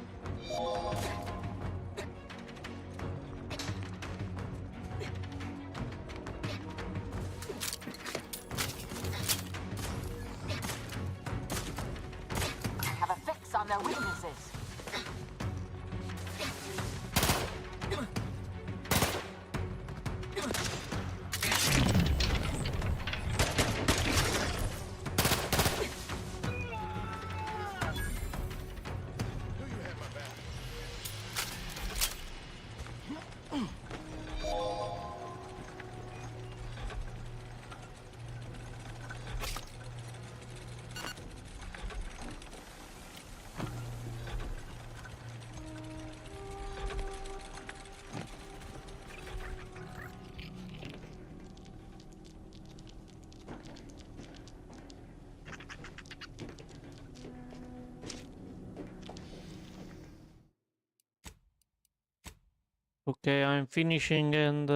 I have a fix on their weaknesses. Okay, I'm finishing and